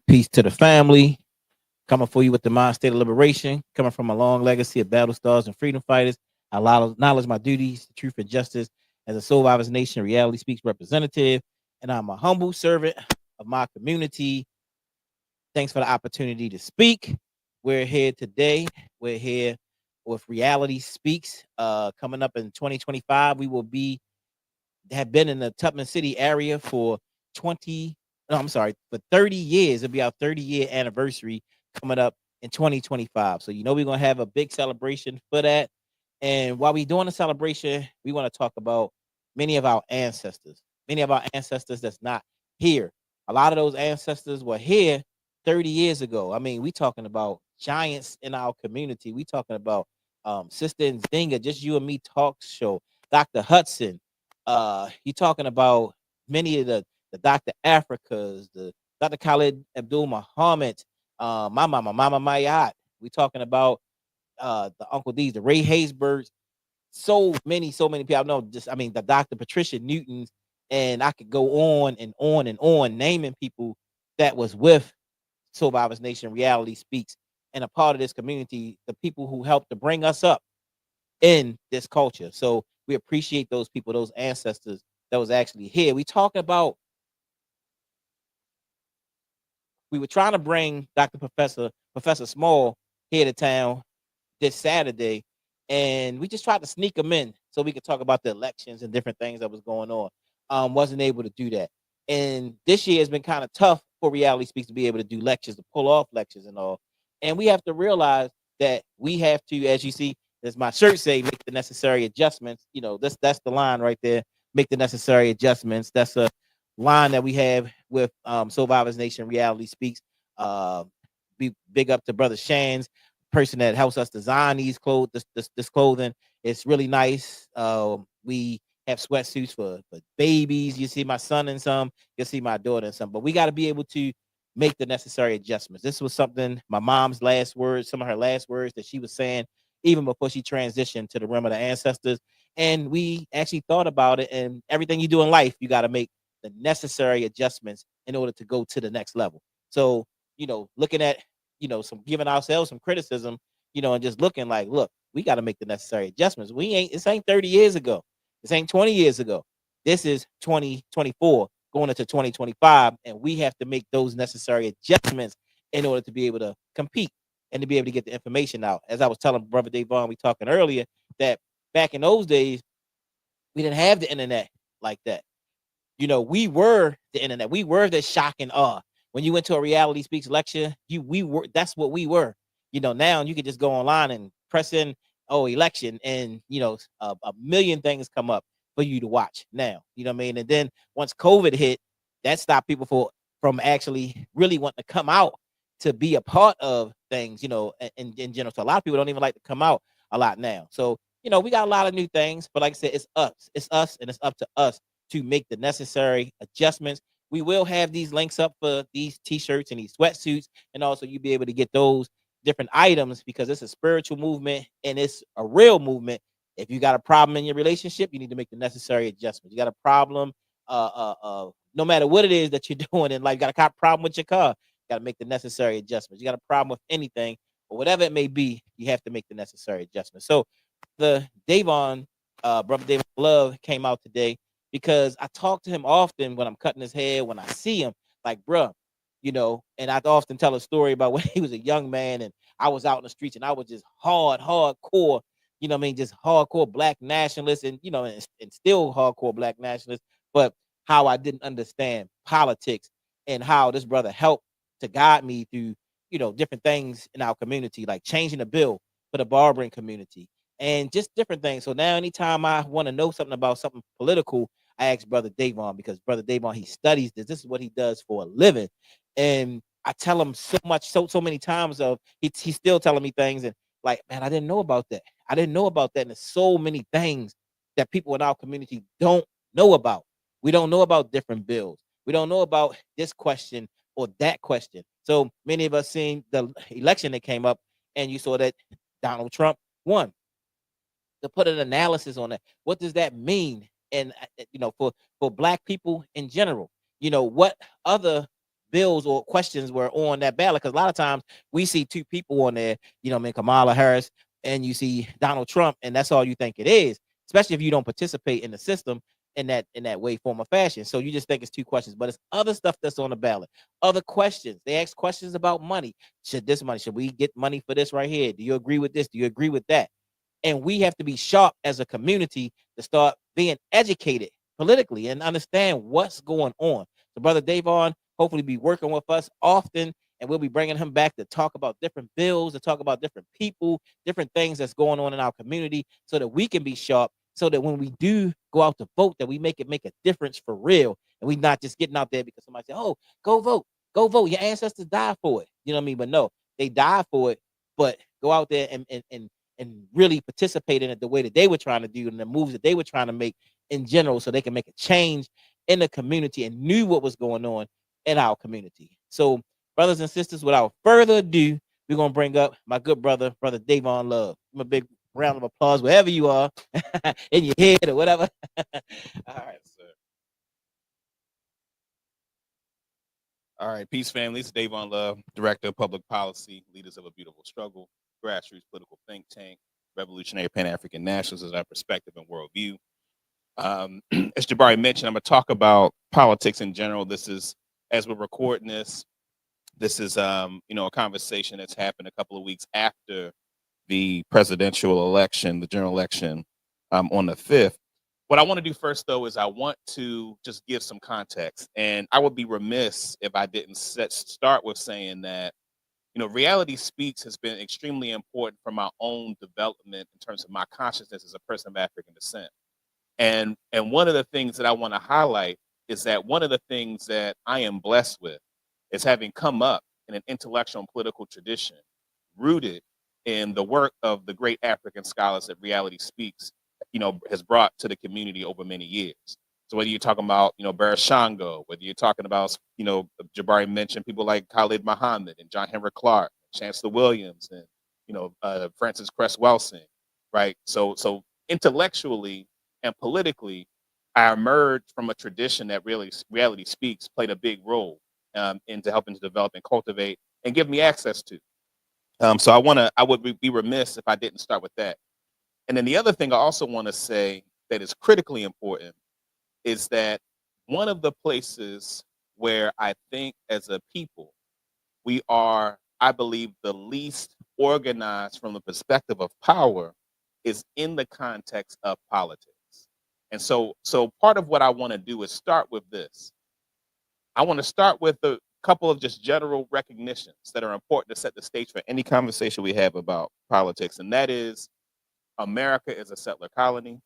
Peace to the family. Coming for you with the mind state of liberation. Coming from a long legacy of battle stars and freedom fighters. I acknowledge my duties, truth and justice as a Soul Survivors Nation Reality Speaks representative. And I'm a humble servant of my community. Thanks for the opportunity to speak. We're here today. We're here with Reality Speaks. Coming up in 2025, we will have been in the Tubman City area for 20, no, I'm sorry, for 30 years. It'll be our 30-year anniversary coming up in 2025. So, we're going to have a big celebration for that. And while we're doing the celebration, we want to talk about many of our ancestors, that's not here. A lot of those ancestors were here 30 years ago. I mean, we talking about giants in our community. We talking about Sister Nzinga, Just You and Me talk show, Dr. Hudson. You talking about many of the Dr. Africas, the Dr. Khalid Abdul Muhammad, my Mama Mayat. We talking about the Uncle D's, the Ray Haysbergs, so many people. I know the Dr. Patricia Newtons, and I could go on and on and on naming people that was with Survivors Nation Reality Speaks and a part of this community, the people who helped to bring us up in this culture. So we appreciate those people, those ancestors that was actually here. We were trying to bring Professor Small here to town this Saturday, and we just tried to sneak him in so we could talk about the elections and different things that was going on. Wasn't able to do that. And this year has been kind of tough for Reality Speaks to be able to do lectures, to pull off lectures and all. And we have to realize that we have to, as you see, as my shirt say, make the necessary adjustments. That's the line right there. Make the necessary adjustments. That's a line that we have with Survivors Nation Reality Speaks. Be big up to Brother Shan's person that helps us design these clothes. This clothing. It's really nice. We have sweatsuits for babies. You see my son in some. You'll see my daughter in some. But we got to be able to make the necessary adjustments. This was something my mom's last words, some of her last words that she was saying even before she transitioned to the realm of the ancestors. And we actually thought about it. And everything you do in life, you got to make the necessary adjustments in order to go to the next level. So, looking at, some giving ourselves some criticism, and just looking like, look, we got to make the necessary adjustments. This ain't 30 years ago. This ain't 20 years ago. This is 2024 going into 2025. And we have to make those necessary adjustments in order to be able to compete and to be able to get the information out. As I was telling Brother Dayvon, we talking earlier, that back in those days, we didn't have the internet like that. We were the internet. We were the shock and awe. When you went to a Reality Speaks lecture, that's what we were. Now you can just go online and press in, election, and a million things come up for you to watch now. You know what I mean? And then once COVID hit, that stopped people from actually really wanting to come out to be a part of things, in general. So a lot of people don't even like to come out a lot now. So, we got a lot of new things, but like I said, it's us, and it's up to us to make the necessary adjustments. We will have these links up for these t-shirts and these sweatsuits, and also you'll be able to get those different items because it's a spiritual movement and it's a real movement. If you got a problem in your relationship, you need to make the necessary adjustments. You got a problem, no matter what it is that you're doing in life, you got a problem with your car, you got to make the necessary adjustments. You got a problem with anything or whatever it may be, you have to make the necessary adjustments. So the Brother Dayvon Love came out today because I talk to him often when I'm cutting his hair, when I see him, like, bruh, and I often tell a story about when he was a young man and I was out in the streets and I was just hardcore, just hardcore black nationalist and, and still hardcore black nationalist, but how I didn't understand politics and how this brother helped to guide me through, different things in our community, like changing the bill for the barbering community and just different things. So now anytime I want to know something about something political, I ask Brother Dayvon, because Brother Dayvon, he studies this. This is what he does for a living. And I tell him so much, so many times of he's still telling me things and like, man, I didn't know about that. I didn't know about that. And there's so many things that people in our community don't know about. We don't know about different bills. We don't know about this question or that question. So many of us seen the election that came up and you saw that Donald Trump won. To put an analysis on that, what does that mean? And for black people in general, what other bills or questions were on that ballot. Because a lot of times we see two people on there, Kamala Harris and you see Donald Trump, and that's all you think it is, especially if you don't participate in the system in that way, form, or fashion. So you just think it's two questions, but it's other stuff that's on the ballot. Other questions. They ask questions about money. Should we get money for this right here? Do you agree with this? Do you agree with that? And we have to be sharp as a community to start being educated politically and understand what's going on. So Brother Dayvon hopefully be working with us often, and we'll be bringing him back to talk about different bills, to talk about different people, different things that's going on in our community, so that we can be sharp, so that when we do go out to vote, that we make a difference for real, and we not just getting out there because somebody said, "Oh, go vote. Your ancestors died for it." You know what I mean? But no, they died for it. But go out there and really participate in it the way that they were trying to do and the moves that they were trying to make in general, so they can make a change in the community and knew what was going on in our community. So, brothers and sisters, without further ado, we're gonna bring up my good brother, Brother Dayvon Love. Give him a big round of applause wherever you are, in your head or whatever. All right, sir. All right, peace, family. It's Dayvon Love, Director of Public Policy, Leaders of a Beautiful Struggle, grassroots political think tank, Revolutionary Pan-African Nationalists as our perspective and worldview. As Jabari mentioned, I'm going to talk about politics in general. This is, as we're recording this is, a conversation that's happened a couple of weeks after the presidential election, the general election, on the 5th. What I want to do first, though, is I want to just give some context. And I would be remiss if I didn't start with saying that, Reality Speaks has been extremely important for my own development in terms of my consciousness as a person of African descent. And one of the things that I want to highlight is that one of the things that I am blessed with is having come up in an intellectual and political tradition rooted in the work of the great African scholars that Reality Speaks, has brought to the community over many years. So whether you're talking about, Barashango, whether you're talking about, Jabari mentioned people like Khalid Muhammad and John Henrik Clark, Chancellor Williams, and, Francis Cress Welsing, right? So intellectually and politically, I emerged from a tradition that really Reality Speaks played a big role into helping to develop and cultivate and give me access to. So I would be remiss if I didn't start with that. And then the other thing I also want to say that is critically important is that one of the places where I think as a people, we are, I believe, the least organized from the perspective of power is in the context of politics. And so part of what I want to do is start with this. I want to start with a couple of just general recognitions that are important to set the stage for any conversation we have about politics. And that is, America is a settler colony.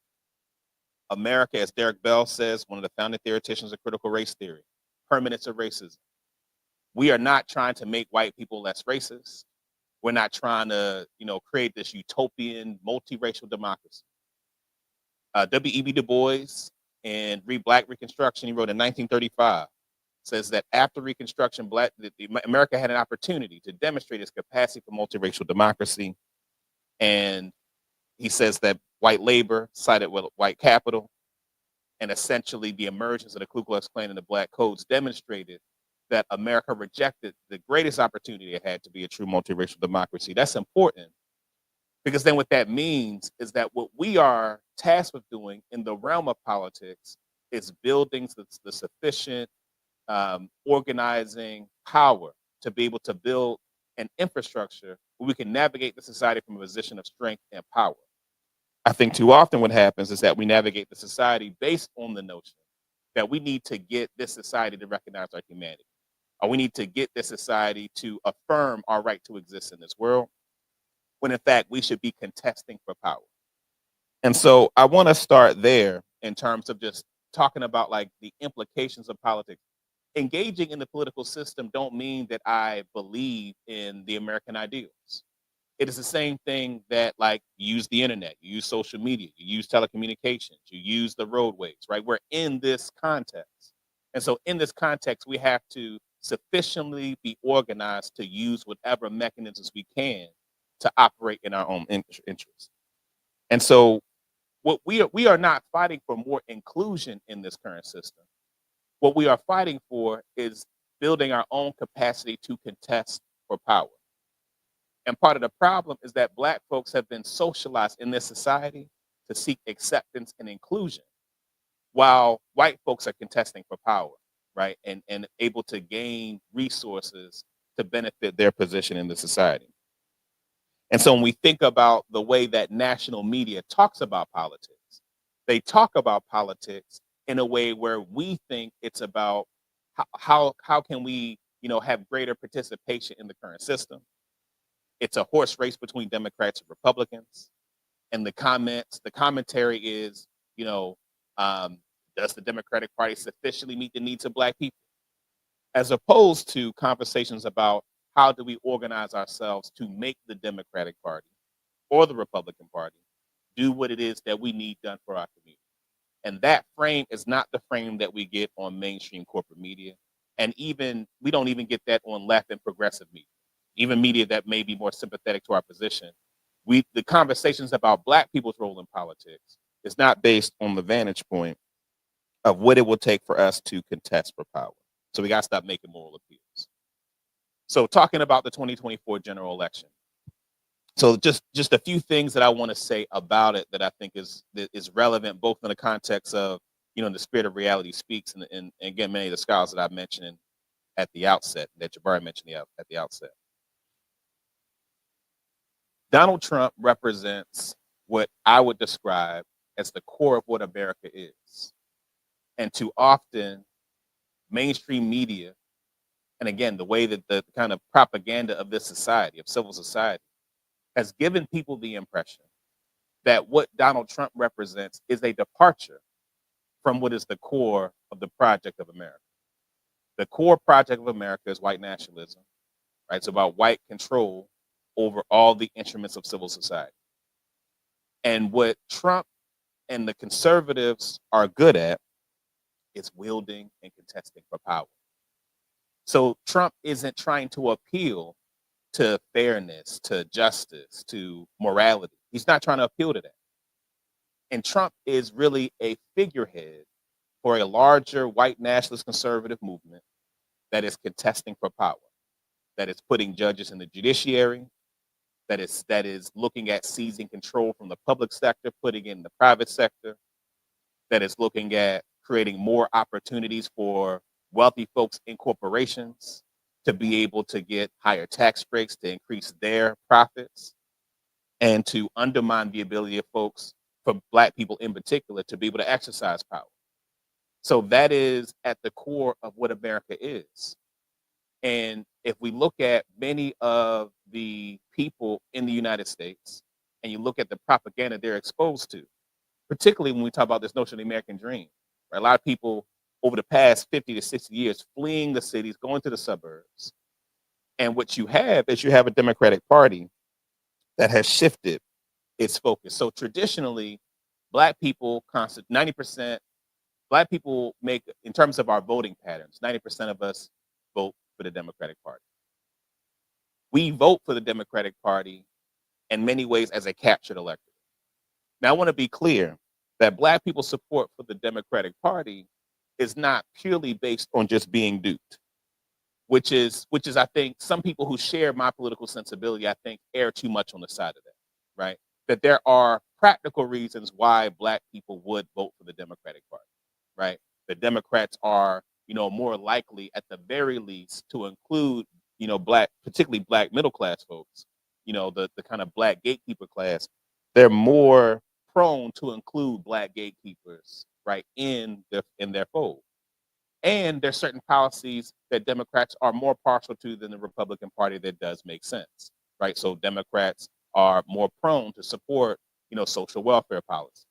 America, as Derek Bell says, one of the founding theoreticians of critical race theory, permanence of racism. We are not trying to make white people less racist. We're not trying to, create this utopian multiracial democracy. W.E.B. Du Bois in Black Reconstruction, he wrote in 1935, says that after Reconstruction, America had an opportunity to demonstrate its capacity for multiracial democracy. And he says that white labor sided with white capital, and essentially the emergence of the Ku Klux Klan and the Black Codes demonstrated that America rejected the greatest opportunity it had to be a true multiracial democracy. That's important because then what that means is that what we are tasked with doing in the realm of politics is building the sufficient organizing power to be able to build an infrastructure where we can navigate the society from a position of strength and power. I think too often what happens is that we navigate the society based on the notion that we need to get this society to recognize our humanity, or we need to get this society to affirm our right to exist in this world, when in fact we should be contesting for power. And so I want to start there in terms of just talking about like the implications of politics. Engaging in the political system don't mean that I believe in the American ideals. It is the same thing that like you use the internet, you use social media, you use telecommunications, you use the roadways, right? We're in this context. And so in this context, we have to sufficiently be organized to use whatever mechanisms we can to operate in our own interest. And so what we are not fighting for more inclusion in this current system. What we are fighting for is building our own capacity to contest for power. And part of the problem is that Black folks have been socialized in this society to seek acceptance and inclusion, while white folks are contesting for power, right? And able to gain resources to benefit their position in the society. And so when we think about the way that national media talks about politics, they talk about politics in a way where we think it's about how can we, have greater participation in the current system. It's a horse race between Democrats and Republicans. And the commentary is, um, does the Democratic Party sufficiently meet the needs of Black people? As opposed to conversations about how do we organize ourselves to make the Democratic Party or the Republican Party do what it is that we need done for our community. And that frame is not the frame that we get on mainstream corporate media. And even we don't even get that on left and progressive media, even media that may be more sympathetic to our position. The conversations about Black people's role in politics is not based on the vantage point of what it will take for us to contest for power. So we got to stop making moral appeals. So talking about the 2024 general election. So just a few things that I want to say about it that I think is relevant, both in the context of, in the spirit of reality speaks, and again, many of the scholars that I mentioned at the outset, that Jabari mentioned at the outset. Donald Trump represents what I would describe as the core of what America is. And too often, mainstream media, and again, the way that the kind of propaganda of this society, of civil society, has given people the impression that what Donald Trump represents is a departure from what is the core of the project of America. The core project of America is white nationalism, right? It's about white control over all the instruments of civil society. And what Trump and the conservatives are good at is wielding and contesting for power. So Trump isn't trying to appeal to fairness, to justice, to morality. He's not trying to appeal to that. And Trump is really a figurehead for a larger white nationalist conservative movement that is contesting for power, that is putting judges in the judiciary, that is looking at seizing control from the public sector, putting it in the private sector, that is looking at creating more opportunities for wealthy folks in corporations to be able to get higher tax breaks to increase their profits, and to undermine the ability of folks, for Black people in particular, to be able to exercise power. So that is at the core of what America is. And if we look at many of the people in the United States, and you look at the propaganda they're exposed to, particularly when we talk about this notion of the American dream, right? A lot of people over the past 50 to 60 years fleeing the cities, going to the suburbs. And what you have is you have a Democratic Party that has shifted its focus. So traditionally, Black people, 90%, Black people make, in terms of our voting patterns, 90% of us vote for the Democratic Party. We vote for the Democratic Party in many ways as a captured electorate. Now, I want to be clear that Black people's support for the Democratic Party is not purely based on just being duped, which is I think some people who share my political sensibility, I think, err too much on the side of that, right? That there are practical reasons why Black people would vote for the Democratic Party, right? The Democrats are, more likely at the very least to include, Black, particularly Black middle class folks, the kind of Black gatekeeper class. They're more prone to include Black gatekeepers, right, in their fold. And there's certain policies that Democrats are more partial to than the Republican Party that does make sense, right? So Democrats are more prone to support, social welfare policy,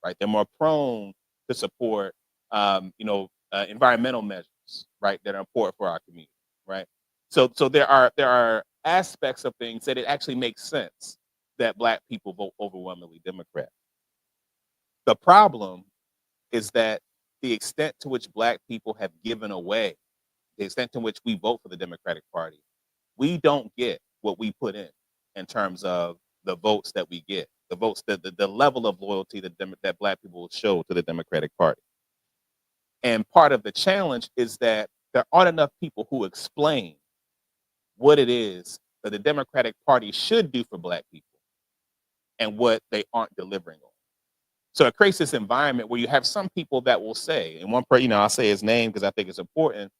right? They're more prone to support, environmental measures, right, that are important for our community, right? So there are aspects of things that it actually makes sense that Black people vote overwhelmingly Democrat. The problem is that the extent to which Black people have given away, the extent to which we vote for the Democratic Party, we don't get what we put in terms of the votes that we get, the votes, the level of loyalty that Black people show to the Democratic Party. And part of the challenge is that there aren't enough people who explain what it is that the Democratic Party should do for Black people and what they aren't delivering on. So it creates this environment where you have some people that will say, and I'll say his name because I think it's important.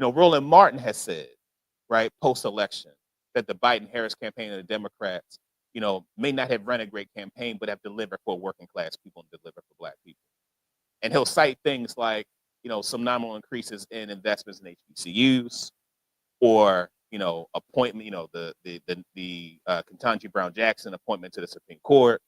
Roland Martin has said, right, post-election, that the Biden-Harris campaign and the Democrats, may not have run a great campaign, but have delivered for working class people and delivered for Black people. And he'll cite things like, some nominal increases in investments in HBCUs, or appointment, the Ketanji Brown Jackson appointment to the Supreme Court,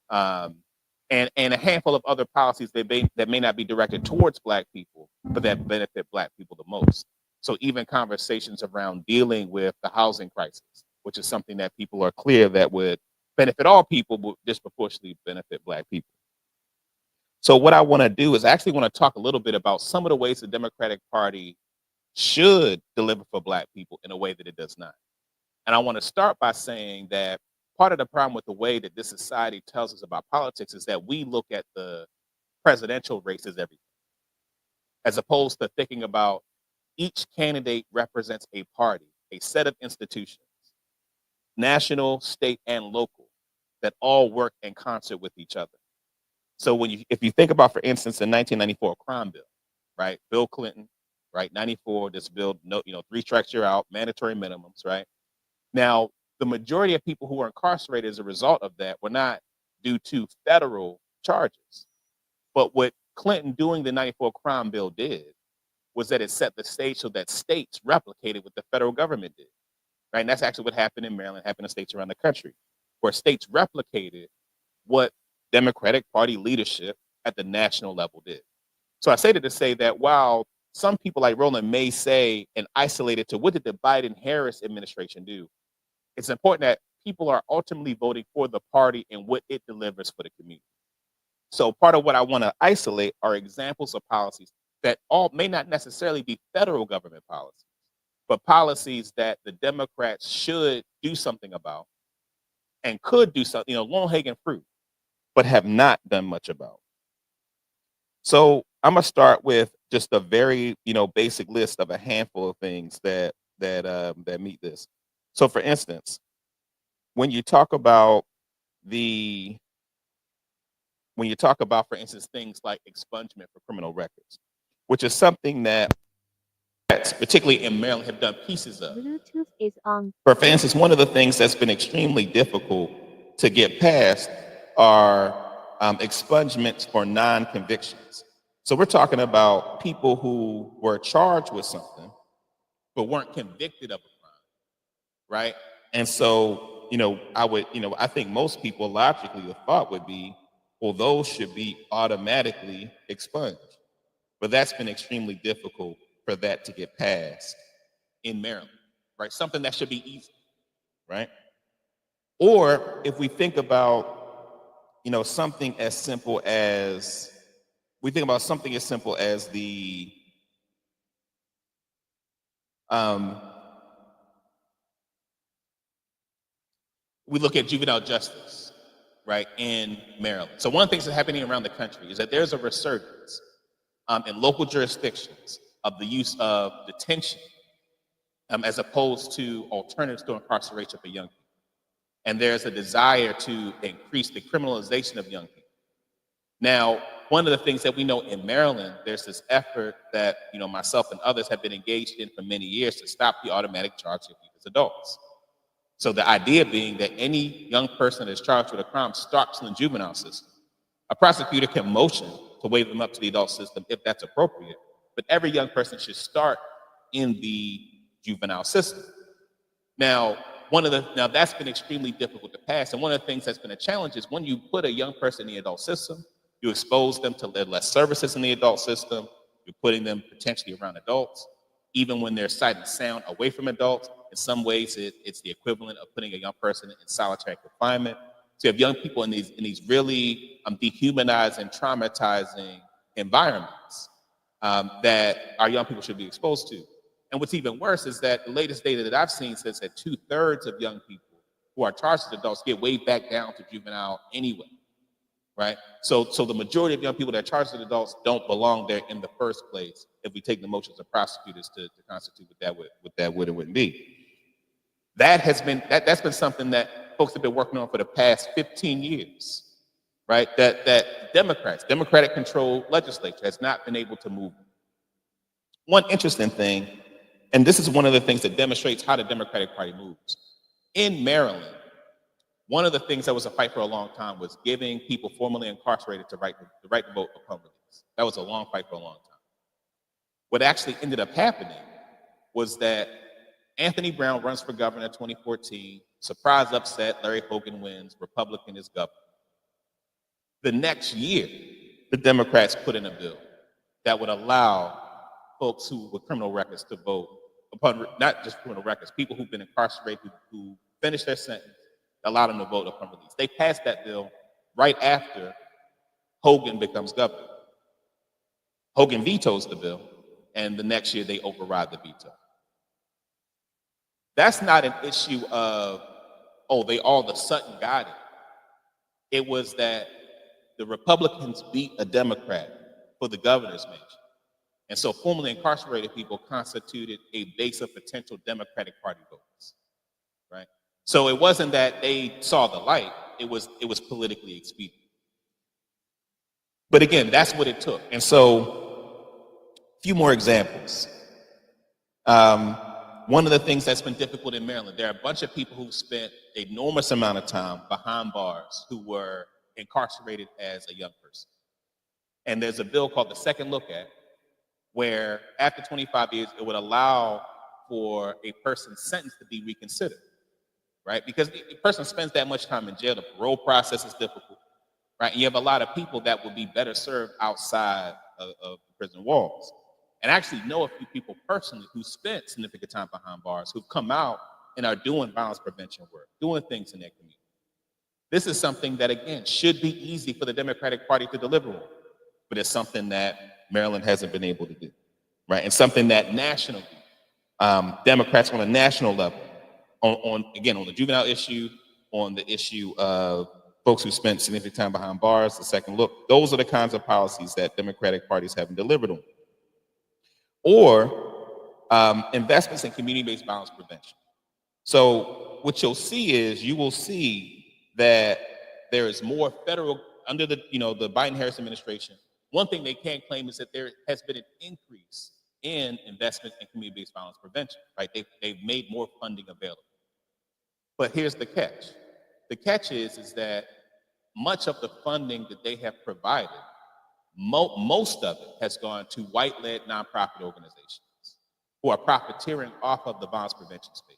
and a handful of other policies that may not be directed towards Black people, but that benefit Black people the most. So even conversations around dealing with the housing crisis, which is something that people are clear that would benefit all people, but disproportionately benefit Black people. So what I want to do is actually want to talk a little bit about some of the ways the Democratic Party should deliver for Black people in a way that it does not. And I want to start by saying that part of the problem with the way that this society tells us about politics is that we look at the presidential race as everything, as opposed to thinking about each candidate represents a party, a set of institutions, national, state, and local, that all work in concert with each other. So if you think about, for instance, the 1994 crime bill, right? Bill Clinton, right? 94, this bill, 3 strikes you're out, mandatory minimums, right? Now, the majority of people who were incarcerated as a result of that were not due to federal charges. But what Clinton doing the 94 crime bill did was that it set the stage so that states replicated what the federal government did, right? And that's actually what happened in Maryland, happened in states around the country, where states replicated what Democratic Party leadership at the national level did. So I say that to say that while some people like Roland may say and isolate it to what did the Biden-Harris administration do, it's important that people are ultimately voting for the party and what it delivers for the community. So part of what I want to isolate are examples of policies that all may not necessarily be federal government policies, but policies that the Democrats should do something about and could do something, low-hanging fruit, but have not done much about. So I'm gonna start with just a very, basic list of a handful of things that meet this. So for instance, when you talk about, for instance, things like expungement for criminal records, which is something that particularly in Maryland have done pieces of. Bluetooth is on. For instance, one of the things that's been extremely difficult to get past are expungements for non-convictions. So we're talking about people who were charged with something, but weren't convicted of a crime, right? And so, I think most people logically the thought would be, well, those should be automatically expunged. But that's been extremely difficult for that to get passed in Maryland, right? Something that should be easy, right? Or if we think about, something as simple as, the we look at juvenile justice, right, in Maryland. So one of the things that's happening around the country is that there's a resurgence in local jurisdictions of the use of detention as opposed to alternatives to incarceration for young people. And there's a desire to increase the criminalization of young people. Now, one of the things that we know in Maryland, there's this effort that myself and others have been engaged in for many years to stop the automatic charge of youth as adults. So the idea being that any young person that is charged with a crime starts in the juvenile system. A prosecutor can motion to waive them up to the adult system if that's appropriate, but every young person should start in the juvenile system. Now, that's been extremely difficult to pass, and one of the things that's been a challenge is when you put a young person in the adult system, you expose them to less services in the adult system, you're putting them potentially around adults, even when they're sight and sound away from adults. In some ways, it's the equivalent of putting a young person in solitary confinement. So you have young people in these really dehumanizing, traumatizing environments that our young people should be exposed to. And what's even worse is that the latest data that I've seen says that 2/3 of young people who are charged as adults get way back down to juvenile anyway. right? So the majority of young people that are charged as adults don't belong there in the first place if we take the motions of prosecutors to constitute what that would and wouldn't be. That's been something that folks have been working on for the past 15 years, right? That Democratic controlled legislature has not been able to move. One interesting thing, and this is one of the things that demonstrates how the Democratic Party moves. In Maryland, one of the things that was a fight for a long time was giving people formerly incarcerated the right to vote upon release. That was a long fight for a long time. What actually ended up happening was that Anthony Brown runs for governor in 2014, surprise upset, Larry Hogan wins, Republican is governor. The next year, the Democrats put in a bill that would allow folks who with criminal records to vote upon, not just criminal records, people who've been incarcerated, who finished their sentence, allow them to vote upon release. They passed that bill right after Hogan becomes governor. Hogan vetoes the bill, and the next year they override the veto. That's not an issue of, oh, they all of a sudden got it. It was that the Republicans beat a Democrat for the governor's mansion. And so formerly incarcerated people constituted a base of potential Democratic Party voters, right? So it wasn't that they saw the light, it was politically expedient. But again, that's what it took. And so a few more examples. One of the things that's been difficult in Maryland, there are a bunch of people who've spent an enormous amount of time behind bars who were incarcerated as a young person. And there's a bill called the Second Look Act, where after 25 years, it would allow for a person's sentence to be reconsidered, right? Because the person spends that much time in jail, the parole process is difficult, right? And you have a lot of people that would be better served outside of prison walls. And I actually know a few people personally who spent significant time behind bars who've come out and are doing violence prevention work, doing things in their community. This is something that, again, should be easy for the Democratic Party to deliver on, but it's something that Maryland hasn't been able to do, right? And something that nationally, Democrats on a national level, on the juvenile issue, on the issue of folks who spent significant time behind bars, the Second Look, those are the kinds of policies that Democratic parties haven't delivered on. Or investments in community-based violence prevention. So what you'll see is you will see that there is more federal, under the Biden-Harris administration, one thing they can't claim is that there has been an increase in investment in community-based violence prevention, right? They've made more funding available. But here's the catch. The catch is that much of the funding that they have provided, most of it has gone to white-led nonprofit organizations who are profiteering off of the violence prevention space.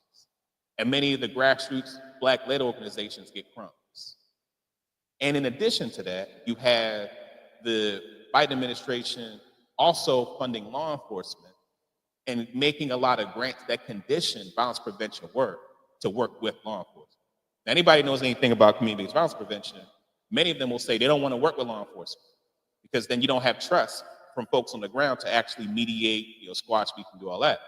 And many of the grassroots Black-led organizations get crumbs. And in addition to that, you have the Biden administration also funding law enforcement and making a lot of grants that condition violence prevention work to work with law enforcement. Now, anybody knows anything about community-based violence prevention, many of them will say they don't want to work with law enforcement because then you don't have trust from folks on the ground to actually mediate, squash beef and do all that.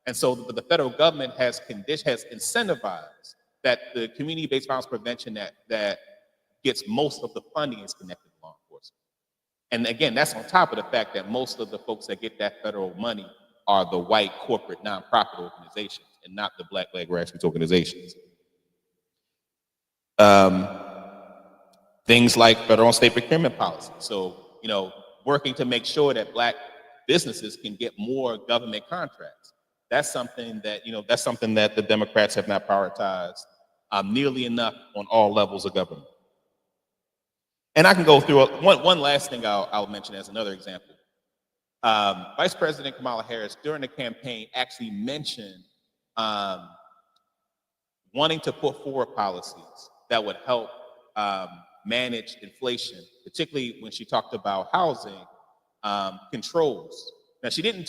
And so the federal government has incentivized that the community-based violence prevention that gets most of the funding is connected to law enforcement. And again, that's on top of the fact that most of the folks that get that federal money are the white corporate nonprofit organizations and not the Black-led grassroots organizations. Things like federal and state procurement policy. So, working to make sure that Black businesses can get more government contracts. That's something that the Democrats have not prioritized nearly enough on all levels of government. And I can go through one last thing I'll mention as another example. Vice President Kamala Harris during the campaign actually mentioned wanting to put forward policies that would help manage inflation, particularly when she talked about housing controls. Now she didn't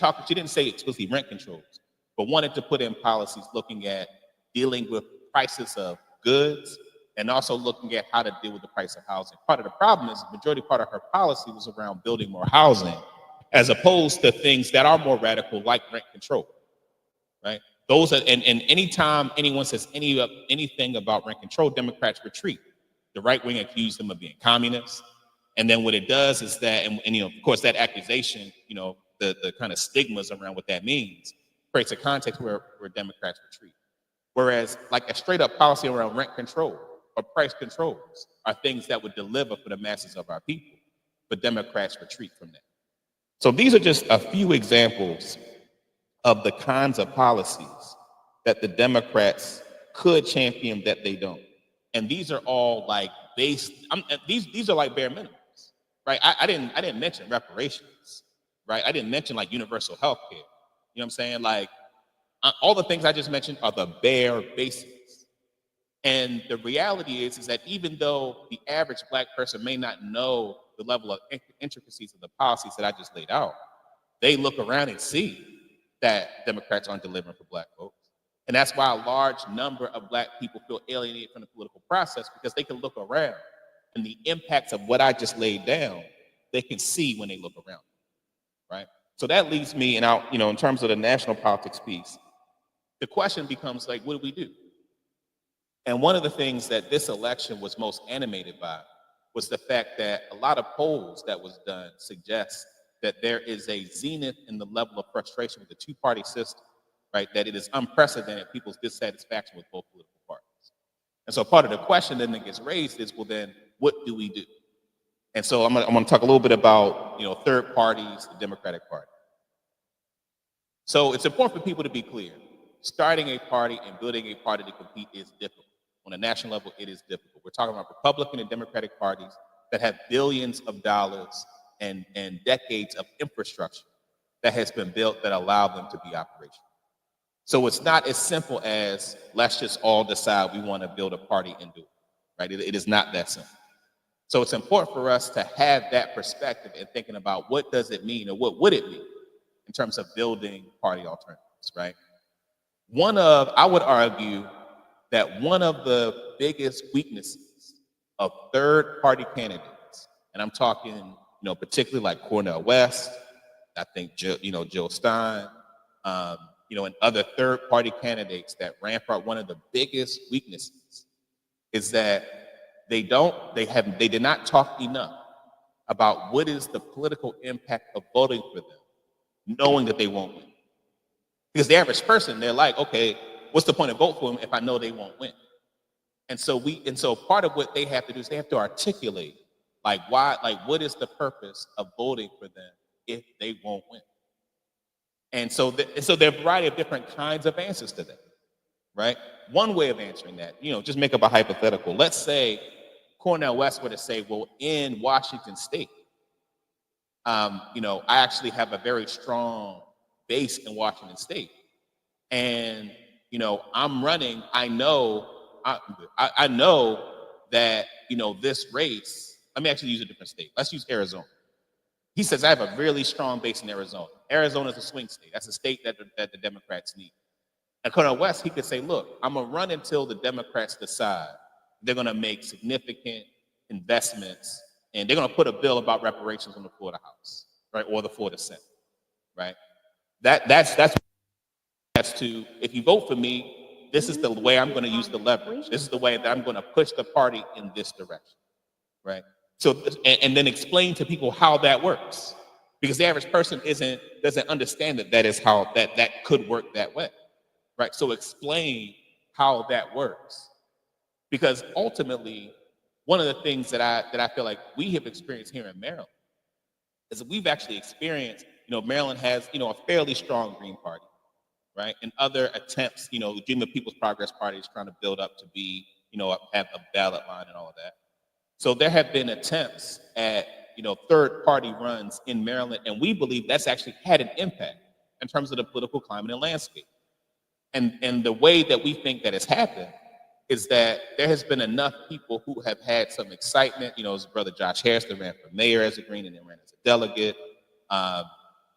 say explicitly rent controls, but wanted to put in policies looking at dealing with prices of goods and also looking at how to deal with the price of housing. Part of the problem is the majority part of her policy was around building more housing, as opposed to things that are more radical, like rent control, right? Those are, and anytime anyone says anything about rent control, Democrats retreat. The right wing accused them of being communists. And then what it does is that, and of course, that accusation, the kind of stigmas around what that means creates a context where Democrats retreat. Whereas, like a straight up policy around rent control or price controls are things that would deliver for the masses of our people, but Democrats retreat from that. So these are just a few examples of the kinds of policies that the Democrats could champion that they don't. And these are all like these are like bare minimums, right? I didn't mention reparations, right? I didn't mention like universal health care. You know what I'm saying? Like all the things I just mentioned are the bare basics. And the reality is that even though the average Black person may not know the level of intricacies of the policies that I just laid out, they look around and see that Democrats aren't delivering for Black folks. And that's why a large number of Black people feel alienated from the political process, because they can look around and the impacts of what I just laid down, they can see when they look around, right? So that leads me, and out, in terms of the national politics piece, the question becomes like, what do we do? And one of the things that this election was most animated by was the fact that a lot of polls that was done suggest that there is a zenith in the level of frustration with the two-party system, right? That it is unprecedented, people's dissatisfaction with both political parties. And so part of the question then that gets raised is, well, then what do we do? And so I'm gonna talk a little bit about, third parties, the Democratic Party. So it's important for people to be clear. Starting a party and building a party to compete is difficult. On a national level, it is difficult. We're talking about Republican and Democratic parties that have billions of dollars and decades of infrastructure that has been built that allow them to be operational. So it's not as simple as, let's just all decide we want to build a party and do it, right? It is not that simple. So it's important for us to have that perspective and thinking about what does it mean, or what would it mean in terms of building party alternatives, right? I would argue that one of the biggest weaknesses of third party candidates, and I'm talking, particularly like Cornel West, I think, Jill Stein, and other third party candidates that ran for one of the biggest weaknesses is that they did not talk enough about what is the political impact of voting for them, knowing that they won't win. Because the average person, they're like, okay, what's the point of vote for them if I know they won't win? And so part of what they have to do is they have to articulate what is the purpose of voting for them if they won't win? And so there are a variety of different kinds of answers to that, right? One way of answering that, just make up a hypothetical. Let's say Cornel West were to say, well, in Washington State, I actually have a very strong base in Washington State. And, I'm running, I know that, this race, let me actually use a different state. Let's use Arizona. He says, I have a really strong base in Arizona. Arizona is a swing state. That's a state that the Democrats need. And Cornel West, he could say, look, I'm going to run until the Democrats decide they're going to make significant investments, and they're going to put a bill about reparations on the floor of the House, right, or the floor of the Senate, right? That's to, if you vote for me, this is the way I'm going to use the leverage. This is the way that I'm going to push the party in this direction, right? So, and then explain to people how that works, because the average person doesn't understand that is how that could work that way, right? So explain how that works, because ultimately, one of the things that I feel like we have experienced here in Maryland is that we've actually experienced, Maryland has, a fairly strong Green Party, right? And other attempts, the Dream of People's Progress Party is trying to build up to be, have a ballot line and all of that. So there have been attempts at, third party runs in Maryland, and we believe that's actually had an impact in terms of the political climate and landscape. And the way that we think that has happened is that there has been enough people who have had some excitement. His brother Josh Harris that ran for mayor as a Green and then ran as a delegate.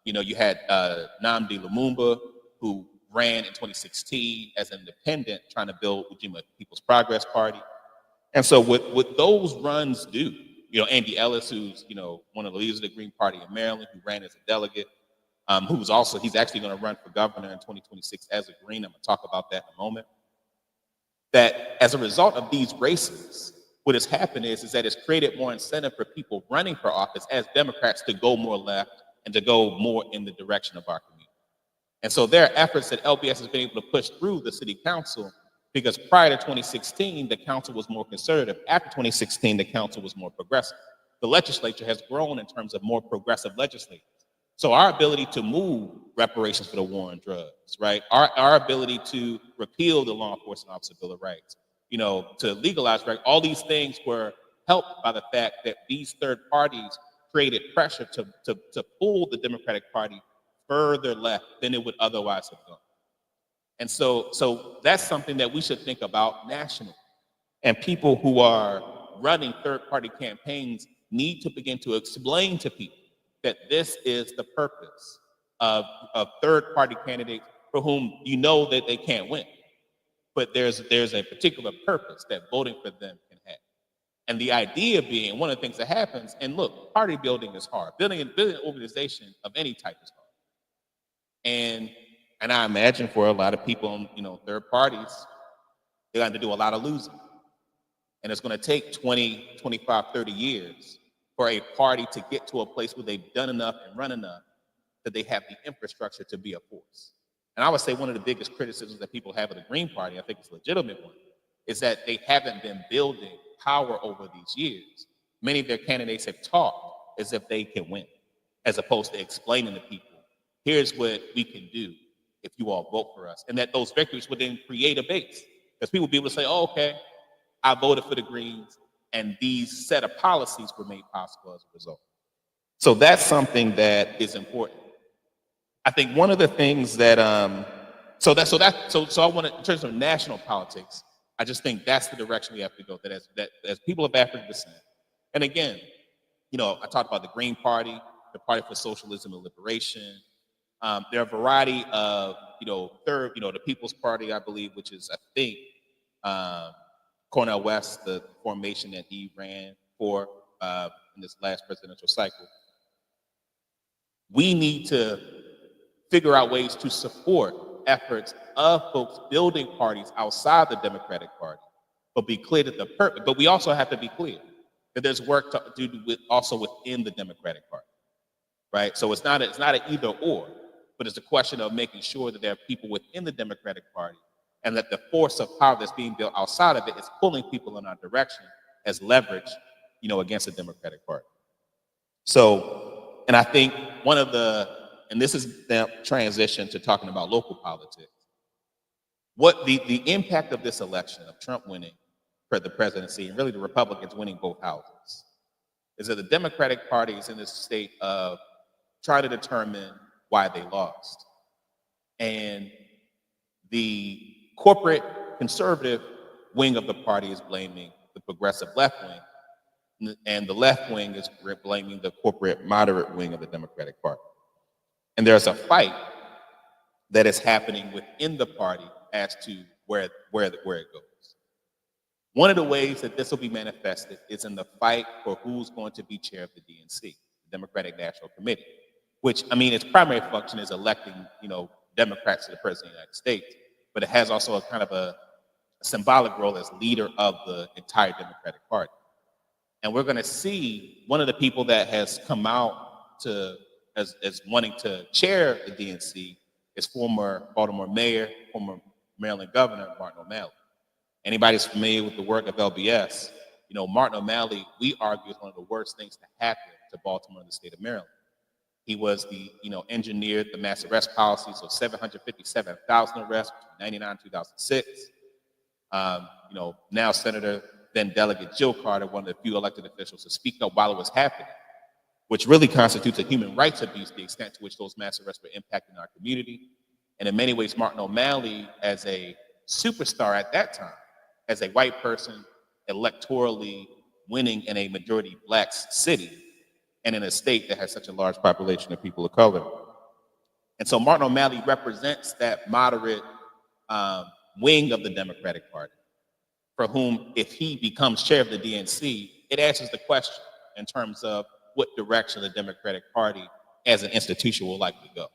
You had Nnamdi Lumumba, who ran in 2016 as an independent, trying to build Ujima People's Progress Party. And so what those runs do, Andy Ellis, who's one of the leaders of the Green Party in Maryland, who ran as a delegate, he's actually going to run for governor in 2026 as a Green. I'm going to talk about that in a moment. That as a result of these races, what has happened is that it's created more incentive for people running for office as Democrats to go more left and to go more in the direction of our community. And so there are efforts that LBS has been able to push through the city council, because prior to 2016, the council was more conservative. After 2016, the council was more progressive. The legislature has grown in terms of more progressive legislators. So our ability to move reparations for the war on drugs, right? Our ability to repeal the Law Enforcement Officer Bill of Rights, to legalize, right? All these things were helped by the fact that these third parties created pressure to pull the Democratic Party further left than it would otherwise have gone. And so that's something that we should think about nationally. And people who are running third-party campaigns need to begin to explain to people that this is the purpose of third-party candidates for whom that they can't win. But there's a particular purpose that voting for them can have. And the idea being, one of the things that happens, and look, party building is hard. Building an organization of any type is hard. And I imagine for a lot of people, third parties, they're going to do a lot of losing. And it's going to take 20, 25, 30 years for a party to get to a place where they've done enough and run enough that they have the infrastructure to be a force. And I would say one of the biggest criticisms that people have of the Green Party, I think it's a legitimate one, is that they haven't been building power over these years. Many of their candidates have talked as if they can win, as opposed to explaining to people, here's what we can do if you all vote for us. And that those victories would then create a base. Because people would be able to say, oh, okay, I voted for the Greens, and these set of policies were made possible as a result. So that's something that is important. I think one of the things that so I want to, in terms of national politics, I just think that's the direction we have to go. That as people of African descent, and again, I talked about the Green Party, the Party for Socialism and Liberation. There are a variety of the People's Party, I believe, which is I think Cornel West, the formation that he ran for in this last presidential cycle. We need to figure out ways to support efforts of folks building parties outside the Democratic Party, but be clear that but we also have to be clear that there's work to do also within the Democratic Party, right? So it's not an either or, but it's a question of making sure that there are people within the Democratic Party, and that the force of power that's being built outside of it is pulling people in our direction as leverage, against the Democratic Party. So, and I think and this is the transition to talking about local politics. What the impact of this election, of Trump winning for the presidency, and really the Republicans winning both houses, is that the Democratic Party is in this state of trying to determine why they lost. And the corporate conservative wing of the party is blaming the progressive left wing, and the left wing is blaming the corporate moderate wing of the Democratic Party. And there's a fight that is happening within the party as to where it goes. One of the ways that this will be manifested is in the fight for who's going to be chair of the DNC, the Democratic National Committee, which, its primary function is electing, Democrats to the President of the United States, but it has also a kind of a symbolic role as leader of the entire Democratic Party. And we're going to see one of the people that has come out as wanting to chair the DNC is former Baltimore mayor, former Maryland governor, Martin O'Malley. Anybody who's familiar with the work of LBS, Martin O'Malley, we argue, is one of the worst things to happen to Baltimore and the state of Maryland. He was engineered the mass arrest policy, so 757,000 arrests between 1999 and 2006. Now Senator, then Delegate Jill Carter, one of the few elected officials to speak up while it was happening, which really constitutes a human rights abuse, the extent to which those mass arrests were impacting our community. And in many ways, Martin O'Malley, as a superstar at that time, as a white person, electorally winning in a majority Black city, and in a state that has such a large population of people of color. And so Martin O'Malley represents that moderate wing of the Democratic Party, for whom, if he becomes chair of the DNC, it answers the question in terms of what direction the Democratic Party as an institution will likely go.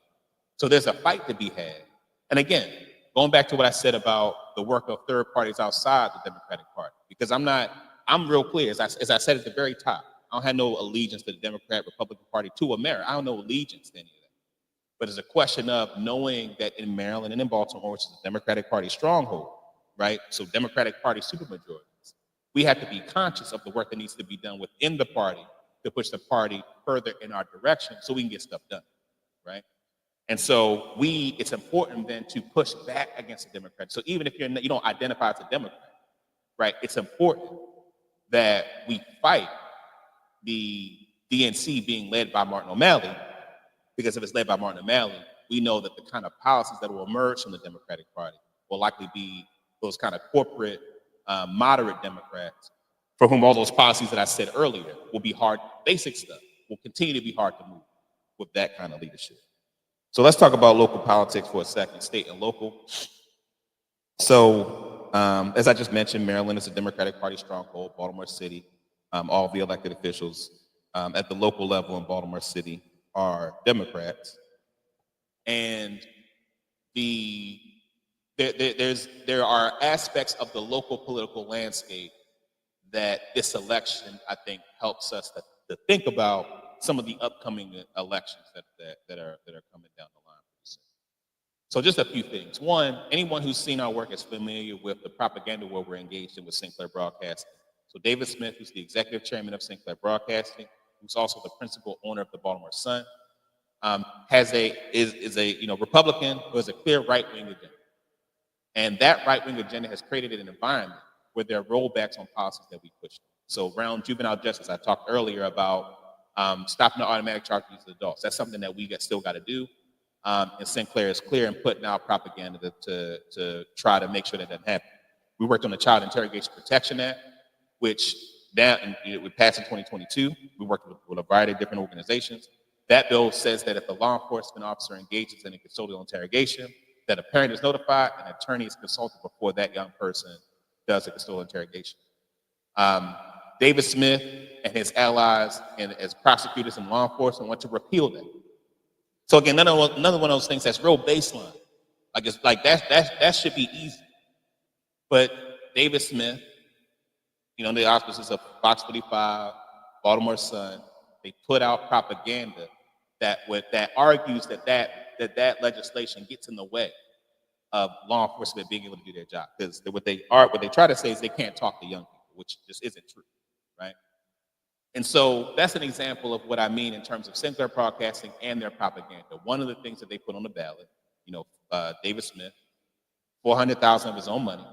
So there's a fight to be had. And again, going back to what I said about the work of third parties outside the Democratic Party, because I'm not I'm real clear, as I said at the very top, I don't have no allegiance to the Democrat, Republican Party, to America. I don't know allegiance to any of that. But it's a question of knowing that in Maryland and in Baltimore, which is the Democratic Party stronghold, right? So Democratic Party supermajorities. We have to be conscious of the work that needs to be done within the party to push the party further in our direction so we can get stuff done, right? And so it's important then to push back against the Democrats. So even if you don't identify as a Democrat, right? It's important that we fight the DNC being led by Martin O'Malley, because if it's led by Martin O'Malley, we know that the kind of policies that will emerge from the Democratic Party will likely be those kind of corporate, moderate Democrats for whom all those policies that I said earlier will be hard, basic stuff, will continue to be hard to move with that kind of leadership. So let's talk about local politics for a second, state and local. So as I just mentioned, Maryland is a Democratic Party stronghold, Baltimore City, all the elected officials at the local level in Baltimore City are Democrats. And there are aspects of the local political landscape that this election, I think, helps us to think about some of the upcoming elections that are coming down the line. So just a few things. One, anyone who's seen our work is familiar with the propaganda war we're engaged in with Sinclair Broadcasting. So David Smith, who's the executive chairman of Sinclair Broadcasting, who's also the principal owner of the Baltimore Sun, is a Republican who has a clear right-wing agenda. And that right-wing agenda has created an environment where there are rollbacks on policies that we push. So around juvenile justice, I talked earlier about stopping the automatic charges of adults. That's something that we still got to do. And Sinclair is clear in putting out propaganda to try to make sure that doesn't happen. We worked on the Child Interrogation Protection Act, which we passed in 2022. We worked with a variety of different organizations. That bill says that if a law enforcement officer engages in a custodial interrogation, that a parent is notified and an attorney is consulted before that young person does a custodial interrogation. David Smith and his allies and as prosecutors and law enforcement want to repeal that. So again, another one of those things that's real baseline. That should be easy. But David Smith, the auspices of Fox 45, Baltimore Sun, they put out propaganda that argues that legislation gets in the way of law enforcement being able to do their job. Because what they try to say is they can't talk to young people, which just isn't true, right? And so that's an example of what I mean in terms of Sinclair Broadcasting and their propaganda. One of the things that they put on the ballot, David Smith, $400,000 of his own money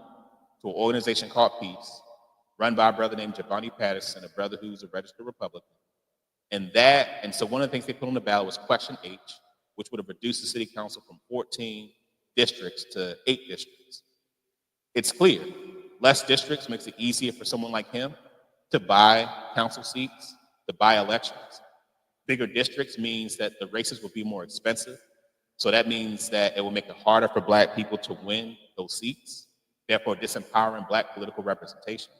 to an organization called Peace, run by a brother named Giovanni Patterson, a brother who's a registered Republican. And so one of the things they put on the ballot was Question H, which would have reduced the city council from 14 districts to 8 districts. It's clear, less districts makes it easier for someone like him to buy council seats, to buy elections. Bigger districts means that the races will be more expensive. So that means that it will make it harder for Black people to win those seats, therefore disempowering Black political representation.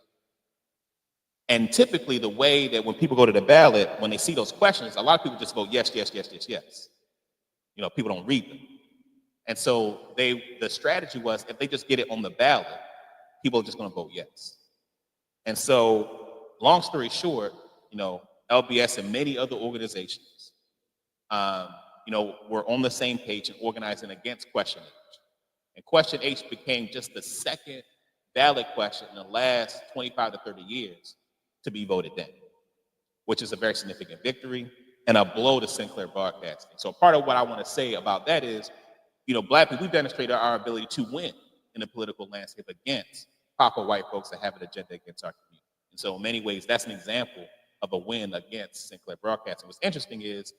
And typically the way that when people go to the ballot, when they see those questions, a lot of people just vote yes, yes, yes, yes, yes. People don't read them. And so the strategy was if they just get it on the ballot, people are just going to vote yes. And so long story short, LBS and many other organizations, were on the same page and organizing against Question H. And Question H became just the second ballot question in the last 25 to 30 years to be voted down, which is a very significant victory and a blow to Sinclair Broadcasting. So part of what I want to say about that is, Black people, we've demonstrated our ability to win in the political landscape against proper white folks that have an agenda against our community. And so in many ways, that's an example of a win against Sinclair Broadcasting. What's interesting is,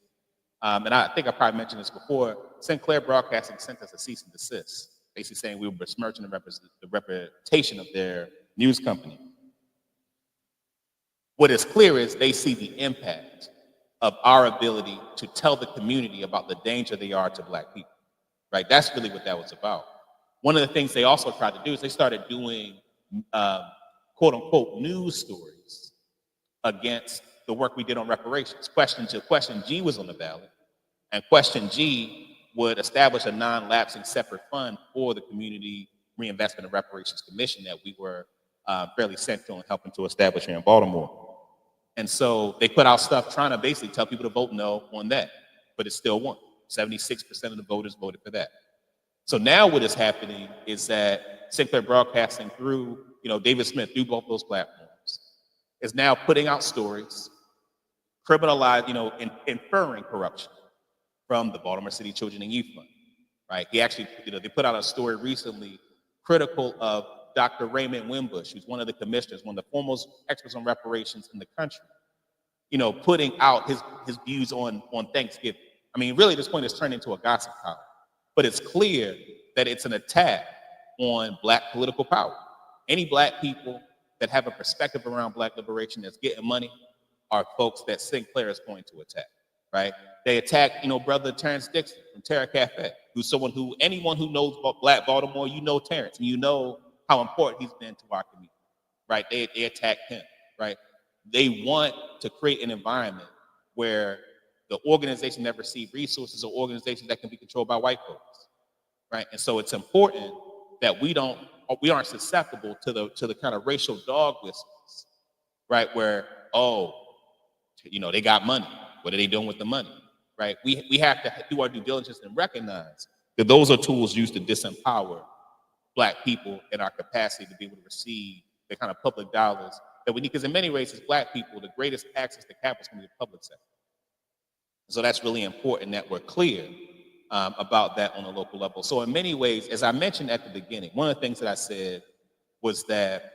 and I think I probably mentioned this before, Sinclair Broadcasting sent us a cease and desist, basically saying we were besmirching the reputation of their news company. What is clear is they see the impact of our ability to tell the community about the danger they are to Black people, right? That's really what that was about. One of the things they also tried to do is they started doing quote unquote news stories against the work we did on reparations. Question G was on the ballot, and Question G would establish a non-lapsing separate fund for the Community Reinvestment and Reparations Commission that we were fairly central in helping to establish here in Baltimore. And so they put out stuff trying to basically tell people to vote no on that, but it still won. 76% of the voters voted for that. So now what is happening is that Sinclair Broadcasting through, David Smith, through both those platforms, is now putting out stories, criminalize, inferring corruption from the Baltimore City Children and Youth Fund, right? He actually, they put out a story recently critical of Dr. Raymond Wimbush, who's one of the commissioners, one of the foremost experts on reparations in the country, putting out his views on Thanksgiving. I mean, really, this point has turned into a gossip column, but it's clear that it's an attack on Black political power. Any Black people that have a perspective around Black liberation that's getting money are folks that Sinclair is going to attack, right? They attack, brother Terrence Dixon from Terra Cafe, who's anyone who knows Black Baltimore, Terrence, and you know how important he's been to our community, right? They attack him, right? They want to create an environment where the organization that receive resources are organizations that can be controlled by white folks, right? And so it's important that we aren't susceptible to the kind of racial dog whistles, right? Where, they got money. What are they doing with the money, right? We have to do our due diligence and recognize that those are tools used to disempower Black people in our capacity to be able to receive the kind of public dollars that we need. Because in many ways, as Black people, the greatest access to capital is going to be the public sector. So that's really important that we're clear about that on a local level. So in many ways, as I mentioned at the beginning, one of the things that I said was that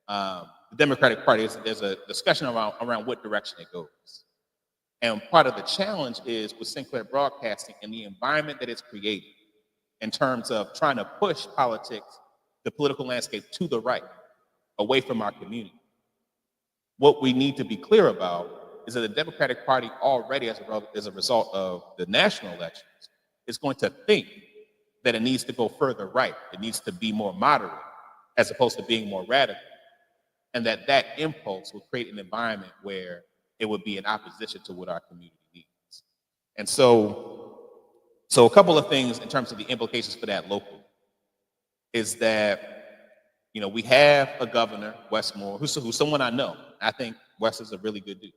the Democratic Party, there's a discussion around what direction it goes. And part of the challenge is with Sinclair Broadcasting and the environment that it's created in terms of trying to push politics, the political landscape to the right, away from our community. What we need to be clear about is that the Democratic Party already, as a result of the national elections, is going to think that it needs to go further right. It needs to be more moderate as opposed to being more radical. And that impulse will create an environment where it would be in opposition to what our community needs. And so a couple of things in terms of the implications for that locally is that, we have a governor, Wes Moore, who's someone I know. I think Wes is a really good dude.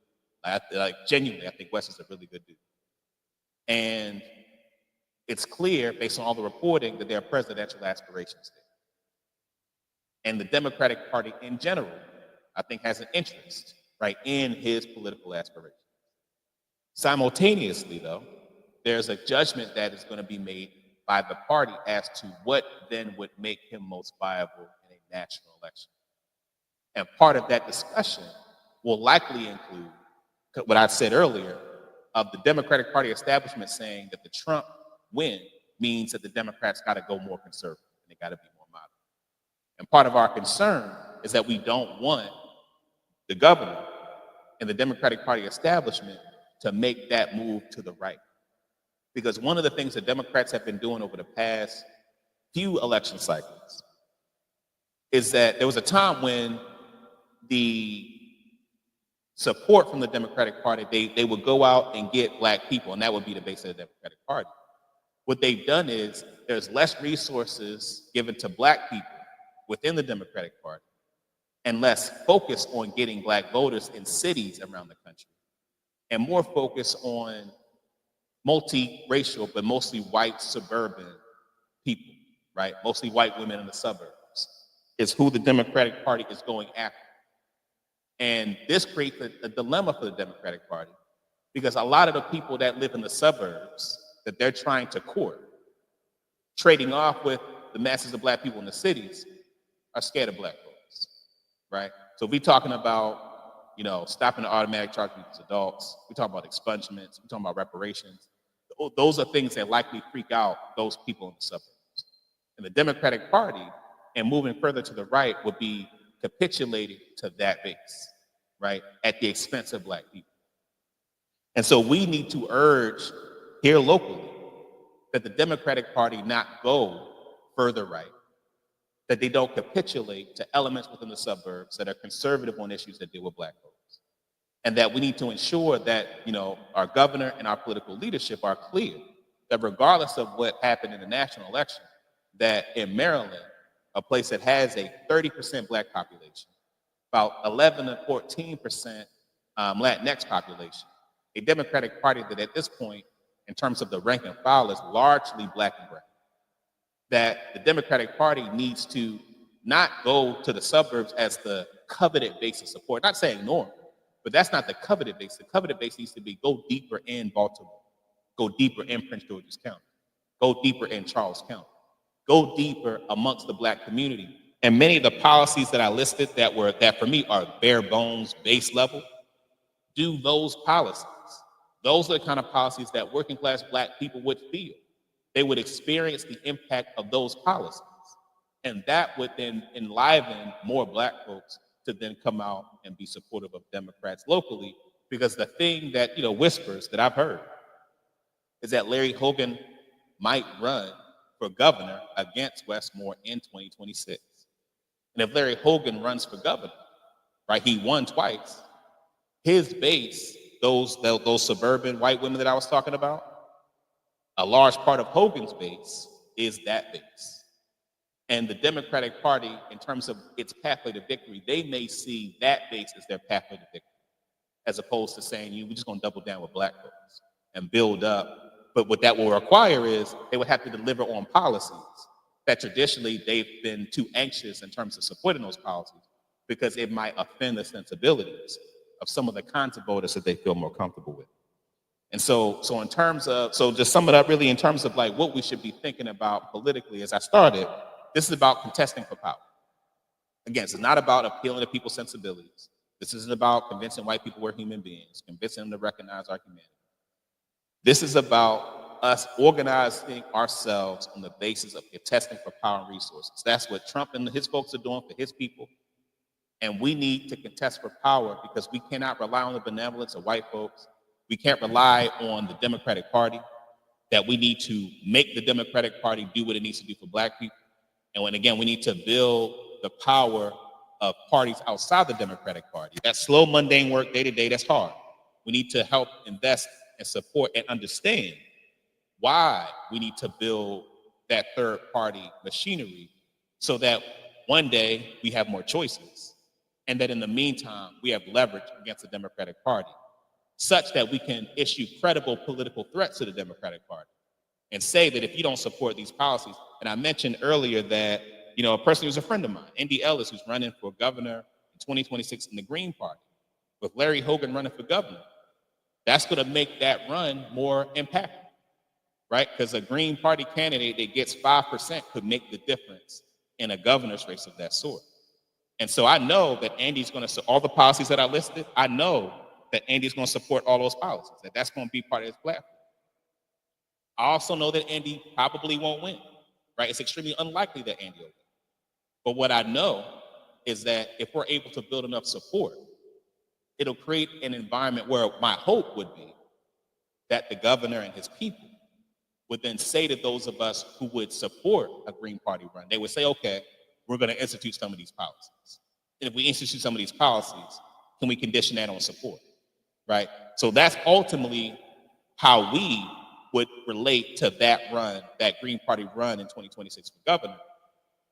Genuinely, I think Wes is a really good dude. And it's clear, based on all the reporting, that there are presidential aspirations there. And the Democratic Party in general, I think, has an interest, right, in his political aspirations. Simultaneously, though, there's a judgment that is going to be made by the party as to what then would make him most viable in a national election. And part of that discussion will likely include what I said earlier of the Democratic Party establishment saying that the Trump win means that the Democrats got to go more conservative and they got to be more moderate. And part of our concern is that we don't want the governor and the Democratic Party establishment to make that move to the right. Because one of the things that Democrats have been doing over the past few election cycles is that there was a time when the support from the Democratic Party, they would go out and get Black people, and that would be the base of the Democratic Party. What they've done is there's less resources given to Black people within the Democratic Party and less focus on getting Black voters in cities around the country and more focus on multiracial, but mostly white suburban people, right? Mostly white women in the suburbs is who the Democratic Party is going after. And this creates a dilemma for the Democratic Party because a lot of the people that live in the suburbs that they're trying to court, trading off with the masses of Black people in the cities, are scared of Black folks, right? So we're talking about, stopping the automatic charge as adults. We're talking about expungements. We're talking about reparations. Those are things that likely freak out those people in the suburbs. And the Democratic Party, and moving further to the right, would be capitulating to that base, right, at the expense of Black people. And so we need to urge here locally that the Democratic Party not go further right, that they don't capitulate to elements within the suburbs that are conservative on issues that deal with Black folks. And that we need to ensure that, our governor and our political leadership are clear that regardless of what happened in the national election, that in Maryland, a place that has a 30% Black population, about 11 to 14% Latinx population, a Democratic Party that at this point, in terms of the rank and file, is largely Black and brown. That the Democratic Party needs to not go to the suburbs as the coveted base of support. Not saying norm, but that's not the coveted base. The coveted base needs to be go deeper in Baltimore, go deeper in Prince George's County, go deeper in Charles County, go deeper amongst the Black community. And many of the policies that I listed that for me are bare bones, base level, do those policies. Those are the kind of policies that working class Black people would feel. They would experience the impact of those policies. And that would then enliven more Black folks to then come out and be supportive of Democrats locally. Because the thing that, whispers that I've heard is that Larry Hogan might run for governor against Wes Moore in 2026. And if Larry Hogan runs for governor, right, he won twice, his base, those suburban white women that I was talking about, a large part of Hogan's base is that base. And the Democratic Party, in terms of its pathway to victory, they may see that base as their pathway to victory, as opposed to saying, we're just going to double down with Black folks and build up. But what that will require is they would have to deliver on policies that traditionally they've been too anxious in terms of supporting those policies because it might offend the sensibilities of some of the kinds of voters that they feel more comfortable with. And so in terms of, just sum it up really in terms of like what we should be thinking about politically as I started, this is about contesting for power. Again, it's not about appealing to people's sensibilities. This isn't about convincing white people we're human beings, convincing them to recognize our humanity. This is about us organizing ourselves on the basis of contesting for power and resources. That's what Trump and his folks are doing for his people. And we need to contest for power because we cannot rely on the benevolence of white folks. We can't rely on the Democratic Party, that we need to make the Democratic Party do what it needs to do for Black people. And when again, we need to build the power of parties outside the Democratic Party. That's slow, mundane work day to day, that's hard. We need to help invest and support and understand why we need to build that third party machinery so that one day we have more choices and that in the meantime we have leverage against the Democratic Party such that we can issue credible political threats to the Democratic Party and say that if you don't support these policies, and I mentioned earlier that, a person who's a friend of mine, Indy Ellis, who's running for governor in 2026 in the Green Party, with Larry Hogan running for governor, that's going to make that run more impactful, right? Because a Green Party candidate that gets 5% could make the difference in a governor's race of that sort. And so I know that Andy's going to, all the policies that I listed, I know that Andy's going to support all those policies, that's going to be part of his platform. I also know that Andy probably won't win, right? It's extremely unlikely that Andy will win. But what I know is that if we're able to build enough support, it'll create an environment where my hope would be that the governor and his people would then say to those of us who would support a Green Party run, they would say, okay, we're going to institute some of these policies. And if we institute some of these policies, can we condition that on support, right? So that's ultimately how we would relate to that run, that Green Party run in 2026 for governor,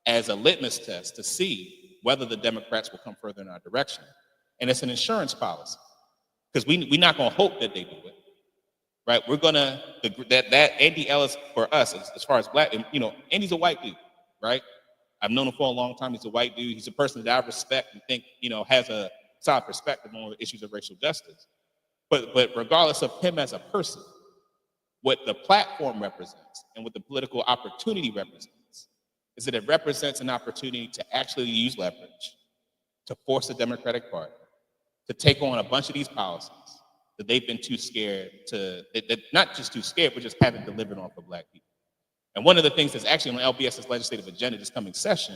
as a litmus test to see whether the Democrats will come further in our direction. And it's an insurance policy because we're not going to hope that they do it, right? We're going to, that Andy Ellis for us, as far as Black, Andy's a white dude, right? I've known him for a long time. He's a white dude. He's a person that I respect and think, has a solid perspective on issues of racial justice. But regardless of him as a person, what the platform represents and what the political opportunity represents is that it represents an opportunity to actually use leverage to force the Democratic Party to take on a bunch of these policies that they've been too scared to, not just too scared, but just haven't delivered on for Black people. And one of the things that's actually on LBS's legislative agenda this coming session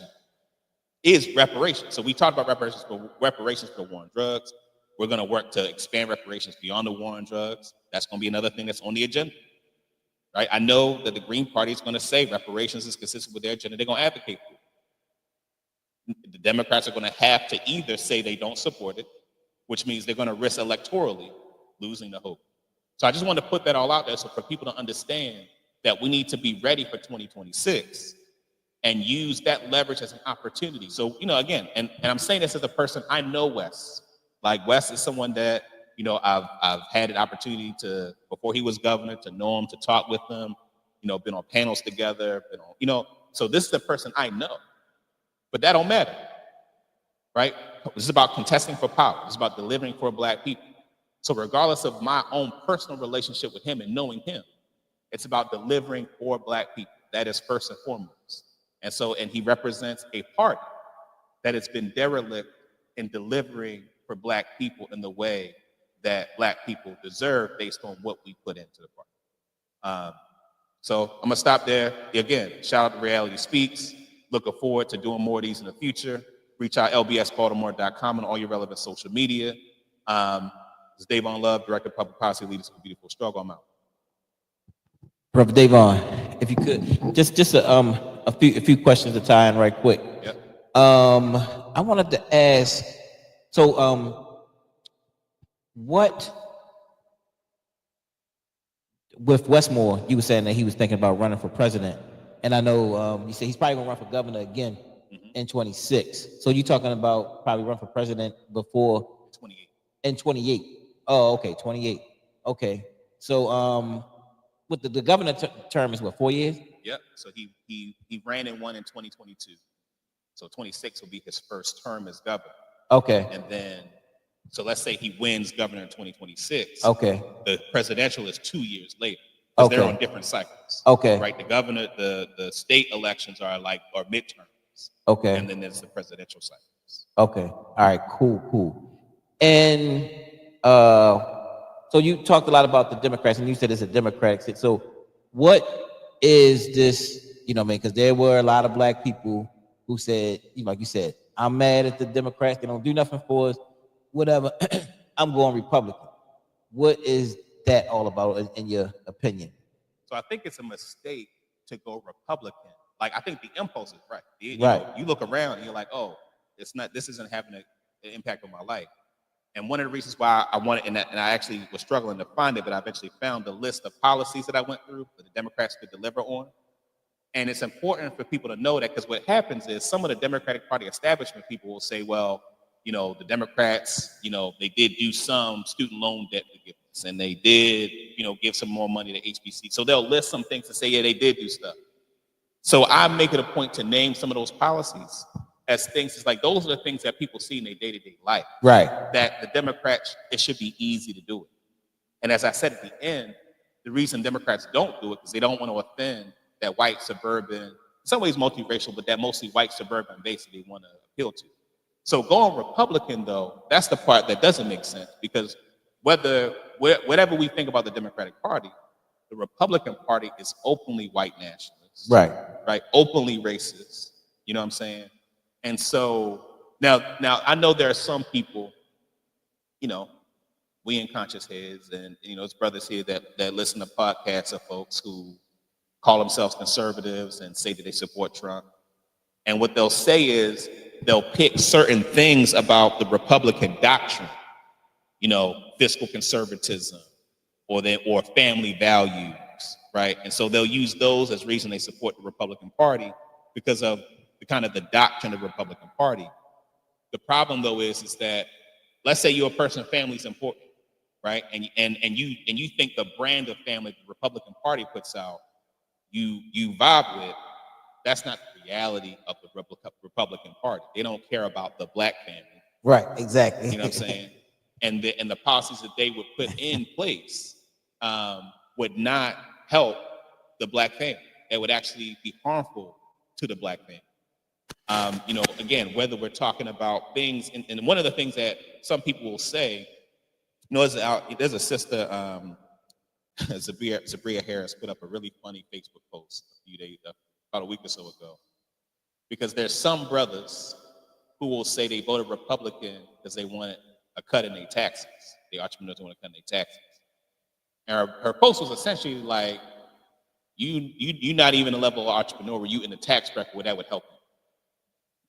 is reparations. So we talked about reparations for war on drugs. We're going to work to expand reparations beyond the war on drugs. That's going to be another thing that's on the agenda. Right? I know that the Green Party is going to say reparations is consistent with their agenda. They're going to advocate for it. The Democrats are going to have to either say they don't support it, which means they're going to risk electorally losing the hope. So I just want to put that all out there so for people to understand that we need to be ready for 2026 and use that leverage as an opportunity. So, again, and I'm saying this as a person, I know Wes. Like, Wes is someone that, I've had an opportunity to, before he was governor, to know him, to talk with him, been on panels together, so this is the person I know. But that don't matter, right? This is about contesting for power. It's about delivering for Black people. So regardless of my own personal relationship with him and knowing him, it's about delivering for Black people. That is first and foremost. And he represents a party that has been derelict in delivering for Black people in the way that Black people deserve based on what we put into the party. So I'm going to stop there. Again, shout out to Reality Speaks. Looking forward to doing more of these in the future. Reach out lbsbaltimore.com and all your relevant social media. This is Dayvon Love, Director of Public Policy, Leaders of a Beautiful Struggle. I'm out. Brother Dayvon, if you could, just a few questions to tie in right quick. Yep. I wanted to ask, so what with Westmore, you were saying that he was thinking about running for president, and I know you said he's probably gonna run for governor again in 26. So you're talking about probably run for president before 28. In 28. Oh, okay, 28. Okay, so with the governor term is what, 4 years? Yep. So he ran and won in 2022. So 26 will be his first term as governor. Okay. And then, so let's say he wins governor in 2026. Okay. The presidential is 2 years later because they're on different cycles. Okay. Right. The governor, the state elections are midterms. Okay. And then there's the presidential cycles. Okay. All right. Cool. And so you talked a lot about the Democrats, and you said it's a Democratic state. So what is this? Because there were a lot of Black people who said, like you said, I'm mad at the Democrats. They don't do nothing for us. Whatever. I'm going Republican. What is that all about, in your opinion? So I think it's a mistake to go Republican. Like, I think the impulse is right. You look around and you're like, oh, this isn't having an impact on my life. And one of the reasons why I wanted, and I actually was struggling to find it, but I eventually found the list of policies that I went through that the Democrats could deliver on. And it's important for people to know that, because what happens is some of the Democratic Party establishment people will say, well, the Democrats, they did do some student loan debt forgiveness, and they did, give some more money to HBC. So they'll list some things to say, yeah, they did do stuff. So I make it a point to name some of those policies as things. It's like, those are the things that people see in their day-to-day life. Right. That the Democrats, it should be easy to do it. And as I said at the end, the reason Democrats don't do it is they don't want to offend that white suburban, in some ways multiracial, but that mostly white suburban base that they want to appeal to. So going Republican, though, that's the part that doesn't make sense, because whatever we think about the Democratic Party, the Republican Party is openly white nationalist. Right. Openly racist. You know what I'm saying? And so now I know there are some people, we in conscious heads, and there's brothers here that listen to podcasts of folks who call themselves conservatives and say that they support Trump. And what they'll say is they'll pick certain things about the Republican doctrine, fiscal conservatism or family values, right? And so they'll use those as reason they support the Republican Party because of the kind of the doctrine of the Republican Party. The problem, though, is that, let's say you're a person, family is important, right? And you think the brand of family the Republican Party puts out, you vibe with. That's not the reality of the Republican Party. They don't care about the Black family. Right. Exactly. You know what I'm saying? And the policies that they would put in place would not help the Black family. It would actually be harmful to the Black family. Again, whether we're talking about things, and one of the things that some people will say, there's a sister, Zabria Harris, put up a really funny Facebook post about a week or so ago, because there's some brothers who will say they voted Republican because they wanted a cut in their taxes. The entrepreneurs want to cut in their taxes. And her post was essentially like, you're not even a level of entrepreneur where you in the tax bracket where that would help you.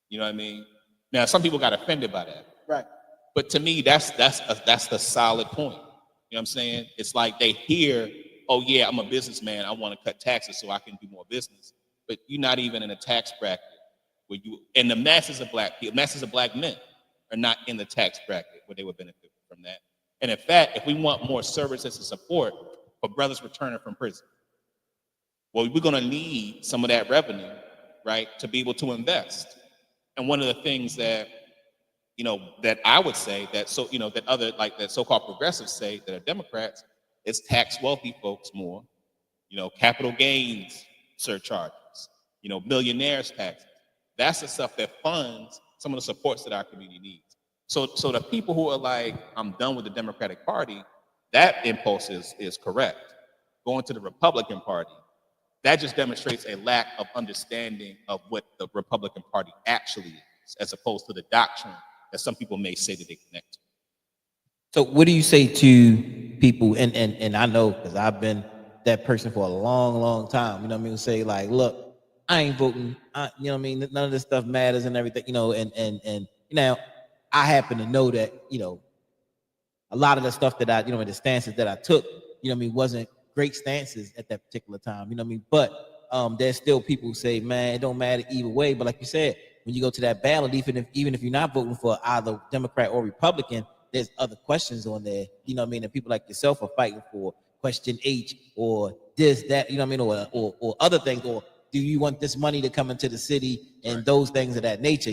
You know what I mean? Now, some people got offended by that. Right. But to me, that's the solid point. You know what I'm saying? It's like they hear, oh yeah, I'm a businessman, I want to cut taxes so I can do more business. but you're not even in a tax bracket where you, and the masses of black people, masses of black men are not in the tax bracket where they would benefit from that. And in fact, if we want more services and support for brothers returning from prison, well, we're going to need some of that revenue, right, to be able to invest. And one of the things that, that I would say that, that other, like that so-called progressives say that are Democrats, is tax wealthy folks more, capital gains surcharges, millionaires taxes. That's the stuff that funds some of the supports that our community needs. So the people who are like, I'm done with the Democratic Party, that impulse is correct. Going to the Republican Party, that just demonstrates a lack of understanding of what the Republican Party actually is, as opposed to the doctrine that some people may say that they connect to. So what do you say to people, and I know because I've been that person for a long time, who say like, look, I ain't voting, none of this stuff matters and everything, and I happen to know that, a lot of the stuff that I, the stances that I took, wasn't great stances at that particular time, but there's still people who say, man, it don't matter either way. But like you said, when you go to that ballot, even if you're not voting for either Democrat or Republican, there's other questions on there, and people like yourself are fighting for question H or this, that, or other things, or do you want this money to come into the city and those things of that nature,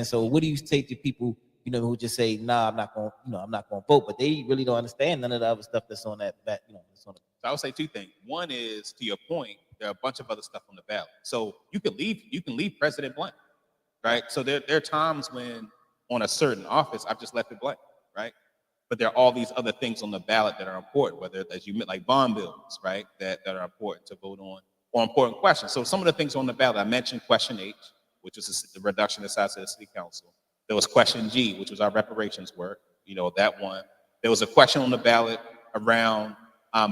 So what do you say to people, who just say, nah, I'm not going to vote, but they really don't understand none of the other stuff that's on that, So I would say two things. One is, to your point, there are a bunch of other stuff on the ballot. So you can leave President blank, right? So there are times when on a certain office, I've just left it blank, right? But there are all these other things on the ballot that are important, whether, as you meant, like bond bills, right, that are important to vote on, or important questions. So some of the things on the ballot, I mentioned question H, which was the reduction in the size of the city council. There was question G, which was our reparations work, that one. There was a question on the ballot around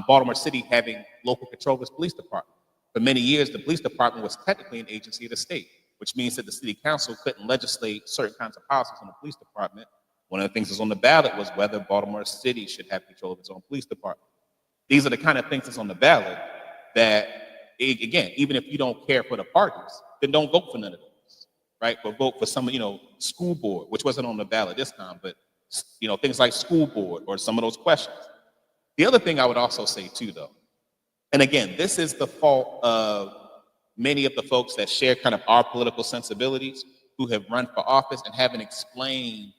Baltimore City having local control of its police department. For many years, the police department was technically an agency of the state, which means that the city council couldn't legislate certain kinds of policies on the police department. One of the things that's on the ballot was whether Baltimore City should have control of its own police department. These are the kind of things that's on the ballot that, again, even if you don't care for the parties, then don't vote for none of those, right? But vote for some, school board, which wasn't on the ballot this time, but, things like school board or some of those questions. The other thing I would also say too, though, and again, this is the fault of many of the folks that share kind of our political sensibilities who have run for office and haven't explained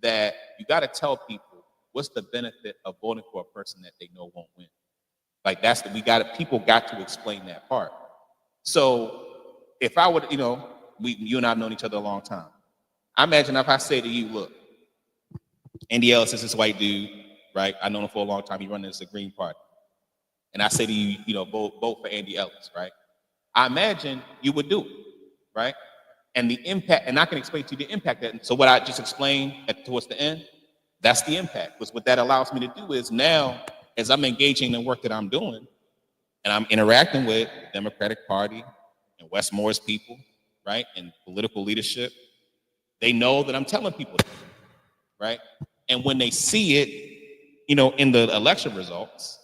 that you got to tell people what's the benefit of voting for a person that they know won't win. Like people got to explain that part. So if I would, you and I have known each other a long time. I imagine if I say to you, look, Andy Ellis is this white dude, right? I know him for a long time. He runs the Green Party. And I say to you, vote for Andy Ellis, right? I imagine you would do it, right? And the impact, and I can explain to you the impact that, so what I just explained towards the end, that's the impact. Because what that allows me to do is now, as I'm engaging in the work that I'm doing, and I'm interacting with the Democratic Party and Westmore's people, right, and political leadership, they know that I'm telling people that, right? And when they see it, in the election results,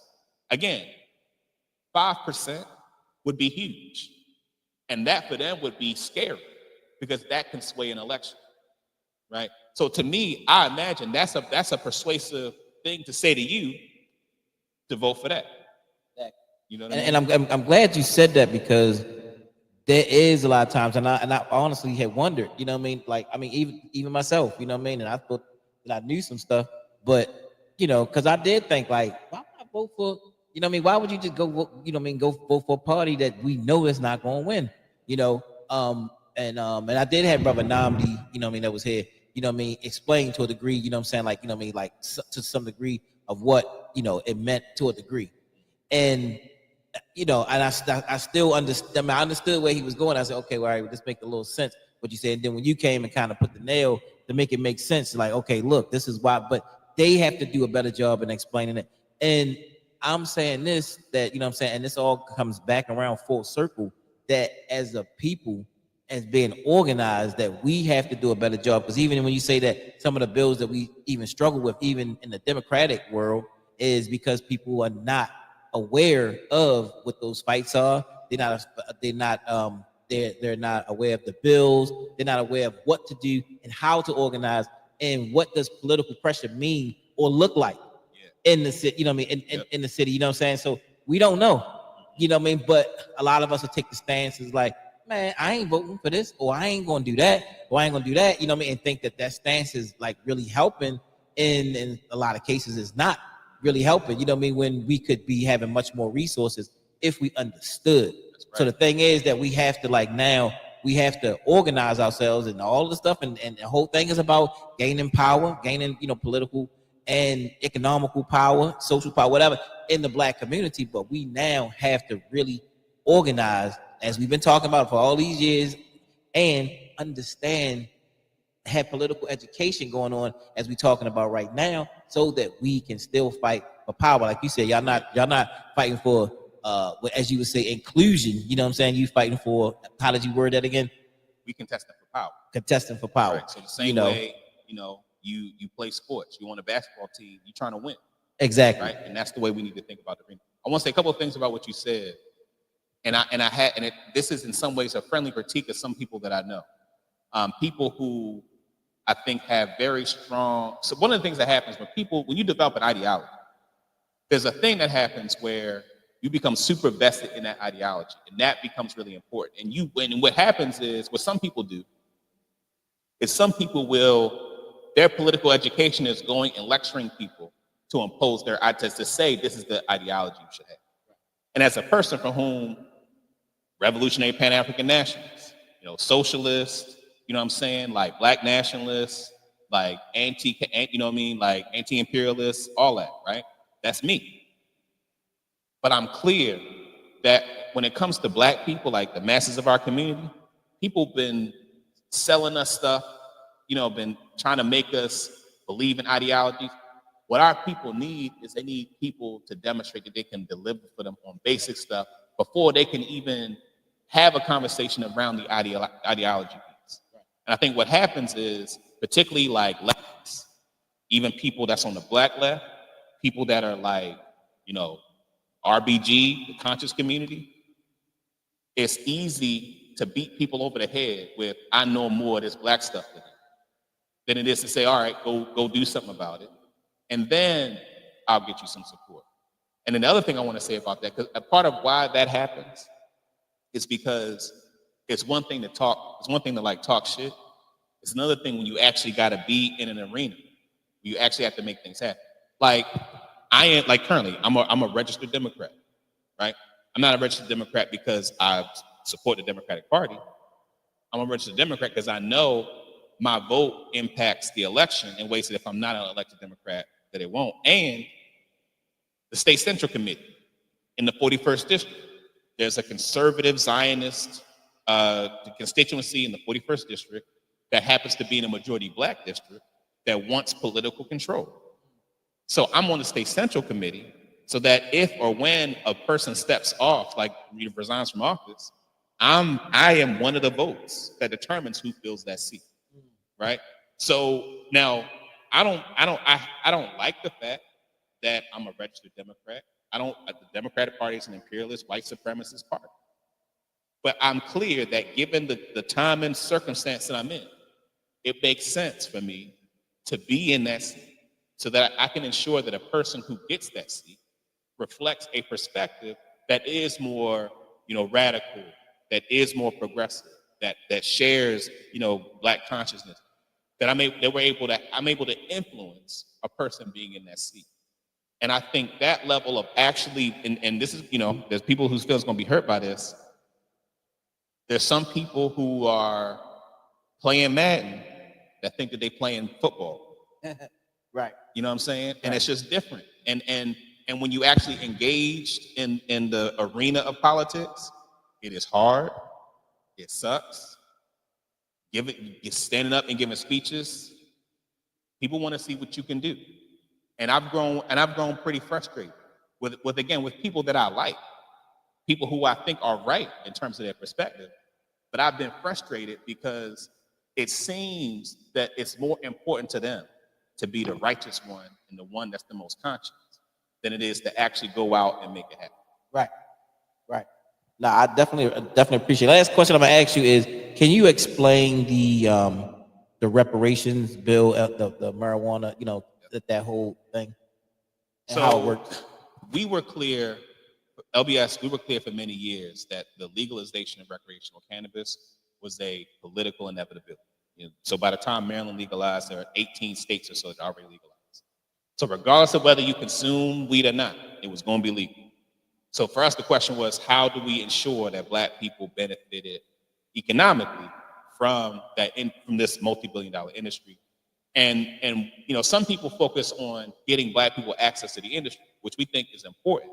again, 5% would be huge. And that for them would be scary because that can sway an election, right? So to me, I imagine that's a persuasive thing to say to you to vote for that. You know what I mean? And I'm glad you said that because there is a lot of times, and I honestly had wondered, even myself, and I thought that I knew some stuff, but because I did think like, why would I vote for, why would you just go vote, go vote for a party that we know is not going to win, and I did have brother Namdi, that was here, explain to a degree, like, to some degree of what, it meant to a degree. And and I still understand. I understood where he was going. I said, okay, well, all right, this makes a little sense what you said. And then when you came and kind of put the nail to make it make sense, like, okay, look, this is why. But they have to do a better job in explaining it. And I'm saying this, that and this all comes back around full circle. That as a people, as being organized, that we have to do a better job. Because even when you say that some of the bills that we even struggle with, even in the Democratic world, is because people are not aware of what those fights are. They're not They're not aware of the bills. They're not aware of what to do and how to organize and what does political pressure mean or look like in the city. You know what I mean? In the city. You know what I'm saying? So we don't know. You know what I mean? But a lot of us will take the stances like, man, I ain't voting for this, or I ain't gonna do that, or I ain't gonna do that. You know what I mean? And think that stance is like really helping. In a lot of cases, it's not really helping. You know what I mean? When we could be having much more resources if we understood. Right. So the thing is that we have to now we have to organize ourselves and all the stuff, and the whole thing is about gaining power, gaining political and economical power, social power, whatever, in the Black community. But we now have to really organize, as we've been talking about for all these years, and understand, have political education going on as we're talking about right now, so that we can still fight for power. Like you said, y'all not fighting for as you would say, inclusion. You know what I'm saying? You fighting for, how did you word that again? We contesting for power. Contesting for power. Right. So the same way, you play sports. You on a basketball team. You're trying to win. Exactly. Right. And that's the way we need to think about the ring. I want to say a couple of things about what you said, this is in some ways a friendly critique of some people that I know, people who I think have very strong. So one of the things that happens when you develop an ideology, there's a thing that happens where you become super vested in that ideology, and that becomes really important. And what happens is, what some people do is their political education is going and lecturing people to impose their ideas, to say this is the ideology you should have. And as a person for whom revolutionary Pan-African nationalists, socialists, you know what I'm saying, like Black nationalists, like like anti-imperialists, all that, right? That's me. But I'm clear that when it comes to Black people, like the masses of our community, people been selling us stuff, been trying to make us believe in ideologies. What our people need is they need people to demonstrate that they can deliver for them on basic stuff before they can even have a conversation around the ideology piece. And I think what happens is, particularly like leftists, even people that's on the Black left, people that are like, RBG, the conscious community, it's easy to beat people over the head with, I know more of this Black stuff than it is to say, all right, go do something about it. And then I'll get you some support. And then the other thing I want to say about that, because a part of why that happens is because it's one thing to talk shit. It's another thing when you actually got to be in an arena. You actually have to make things happen. Like, I am, like, currently, I'm a registered Democrat, right? I'm not a registered Democrat because I support the Democratic Party. I'm a registered Democrat because I know my vote impacts the election in ways that if I'm not an elected Democrat, that it won't. And the State Central Committee in the 41st District, there's a conservative Zionist constituency in the 41st District that happens to be in a majority Black district that wants political control. So I'm on the State Central Committee so that if or when a person steps off, like resigns from office, I am one of the votes that determines who fills that seat, right? So now I don't like the fact that I'm a registered Democrat. The Democratic Party is an imperialist, white supremacist party. But I'm clear that given the time and circumstance that I'm in, it makes sense for me to be in that seat so that I can ensure that a person who gets that seat reflects a perspective that is more, radical, that is more progressive, that shares, Black consciousness, that I'm able to influence a person being in that seat. And I think that level of actually, and this is, there's people who feel it's going to be hurt by this. There's some people who are playing Madden that think that they playing football. Right. You know what I'm saying? Right. And it's just different. And when you actually engage in the arena of politics, it is hard. It sucks. You're standing up and giving speeches. People want to see what you can do. And I've grown pretty frustrated with people that I like, people who I think are right in terms of their perspective. But I've been frustrated because it seems that it's more important to them to be the righteous one and the one that's the most conscious than it is to actually go out and make it happen. Right. No, I definitely appreciate it. Last question I'm gonna ask you is, can you explain the reparations bill, the marijuana, that whole thing and how it So works? we were clear, LBS, we were clear for many years that the legalization of recreational cannabis was a political inevitability. So by the time Maryland legalized, there are 18 states or so that already legalized. So regardless of whether you consume weed or not, it was going to be legal. So for us, the question was, how do we ensure that Black people benefited economically from from this multi-billion-dollar industry? And some people focus on getting Black people access to the industry, which we think is important.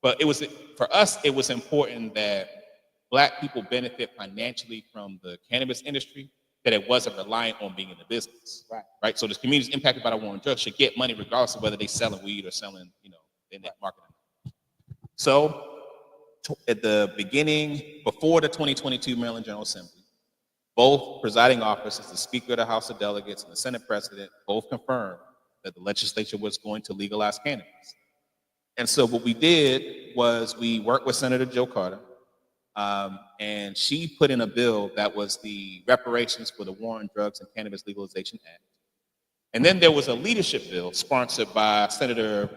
But for us, it was important that Black people benefit financially from the cannabis industry, that it wasn't reliant on being in the business. Right. So the communities impacted by the war on drugs should get money regardless of whether they're selling weed or selling, in that market. So at the beginning, before the 2022 Maryland General Assembly, both presiding officers, the Speaker of the House of Delegates and the Senate President, both confirmed that the legislature was going to legalize cannabis. And so what we did was we worked with Senator Joe Carter, and she put in a bill that was the reparations for the War on Drugs and Cannabis Legalization Act. And then there was a leadership bill sponsored by Senator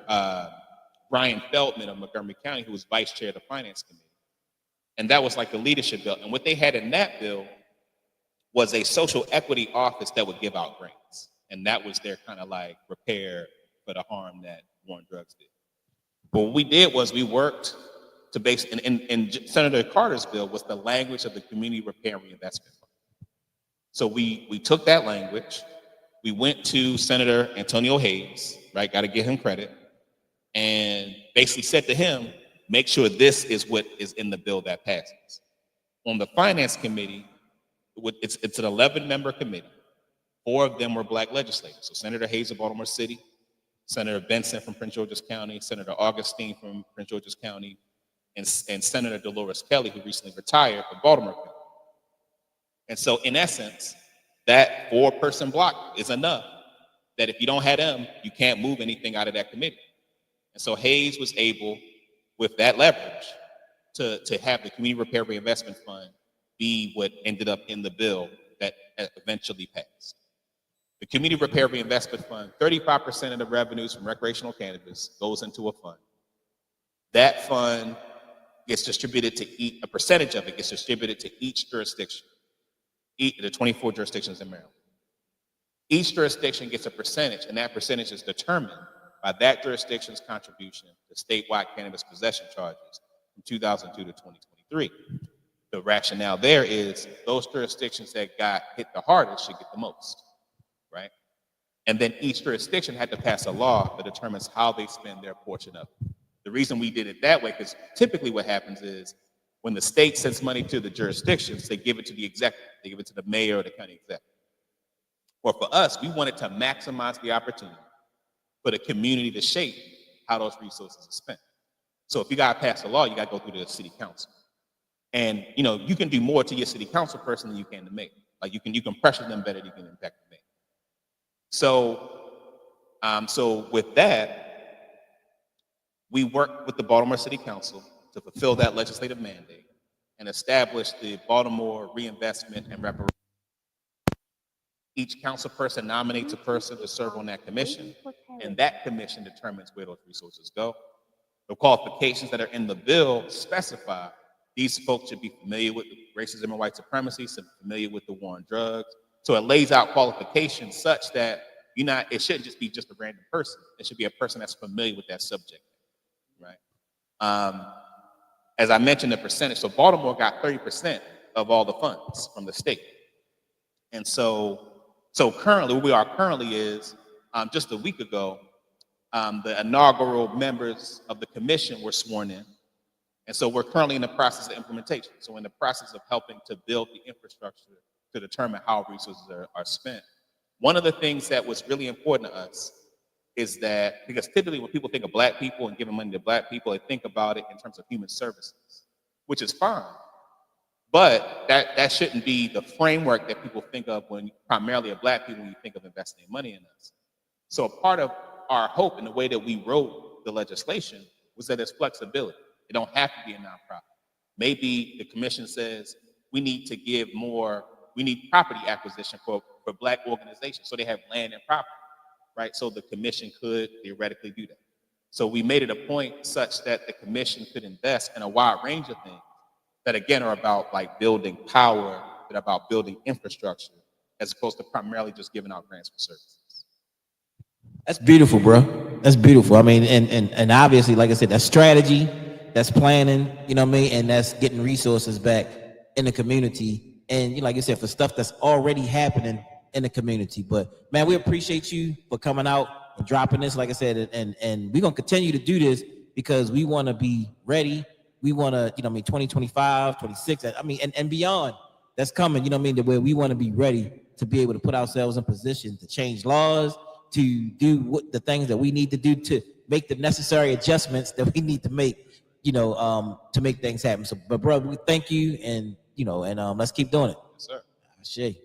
Brian Feldman of Montgomery County, who was vice chair of the Finance Committee. And that was like the leadership bill. And what they had in that bill was a social equity office that would give out grants. And that was their kind of like repair for the harm that war on drugs did. But what we did was we worked to base, in Senator Carter's bill was the language of the Community Repair and Reinvestment Fund. So we took that language, we went to Senator Antonio Hayes, right, got to give him credit, and basically said to him, make sure this is what is in the bill that passes. On the Finance Committee, it's an 11-member committee. 4 of them were Black legislators. So Senator Hayes of Baltimore City, Senator Benson from Prince George's County, Senator Augustine from Prince George's County, and Senator Dolores Kelly, who recently retired from Baltimore County. And so in essence, that 4-person block is enough that if you don't have them, you can't move anything out of that committee. And so Hayes was able, with that leverage, to have the Community Repair Reinvestment Fund be what ended up in the bill that eventually passed. The Community Repair Reinvestment Fund, 35% of the revenues from recreational cannabis goes into a fund. That fund gets distributed to a percentage of it gets distributed to each jurisdiction, the 24 jurisdictions in Maryland. Each jurisdiction gets a percentage, and that percentage is determined by that jurisdiction's contribution to statewide cannabis possession charges from 2002 to 2023. The rationale there is those jurisdictions that got hit the hardest should get the most, right? And then each jurisdiction had to pass a law that determines how they spend their portion of it. The reason we did it that way, because typically what happens is when the state sends money to the jurisdictions, they give it to the executive, they give it to the mayor or the county executive. Or for us, we wanted to maximize the opportunity for the community to shape how those resources are spent. So if you got to pass a law, you got to go through the city council. And you can do more to your city council person than you can to mayor. Like you can pressure them better than you can impact the mayor. So with that, we worked with the Baltimore City Council to fulfill that legislative mandate and establish the Baltimore Reinvestment and Reparation. Each council person nominates a person to serve on that commission, and that commission determines where those resources go. The qualifications that are in the bill specify these folks should be familiar with racism and white supremacy, familiar with the war on drugs. So it lays out qualifications such that it shouldn't just be just a random person. It should be a person that's familiar with that subject, right? As I mentioned, the percentage, so Baltimore got 30% of all the funds from the state. And so currently, where we are currently is, just a week ago, the inaugural members of the commission were sworn in. And so we're currently in the process of implementation. So in the process of helping to build the infrastructure to determine how resources are spent. One of the things that was really important to us is that, because typically when people think of Black people and giving money to Black people, they think about it in terms of human services, which is fine. But that shouldn't be the framework that people think of when primarily of Black people when you think of investing money in us. So a part of our hope in the way that we wrote the legislation was that there's flexibility. It don't have to be a nonprofit. Maybe the commission says we need to give more, we need property acquisition for Black organizations so they have land and property, right? So the commission could theoretically do that. So we made it a point such that the commission could invest in a wide range of things that again are about like building power, that are about building infrastructure, as opposed to primarily just giving out grants for services. That's beautiful, bro. That's beautiful. I mean, and obviously, like I said, that's strategy, that's planning, you know what I mean, and that's getting resources back in the community. And like you said, for stuff that's already happening in the community. But man, we appreciate you for coming out and dropping this, like I said, and we're gonna continue to do this because we want to be ready. We want to, 2025, 26, I mean, and beyond. That's coming, you know what I mean, to where we want to be ready to be able to put ourselves in position to change laws, to do what the things that we need to do to make the necessary adjustments that we need to make, to make things happen. So, but bro, we thank you, and let's keep doing it. Yes, sir. Shit.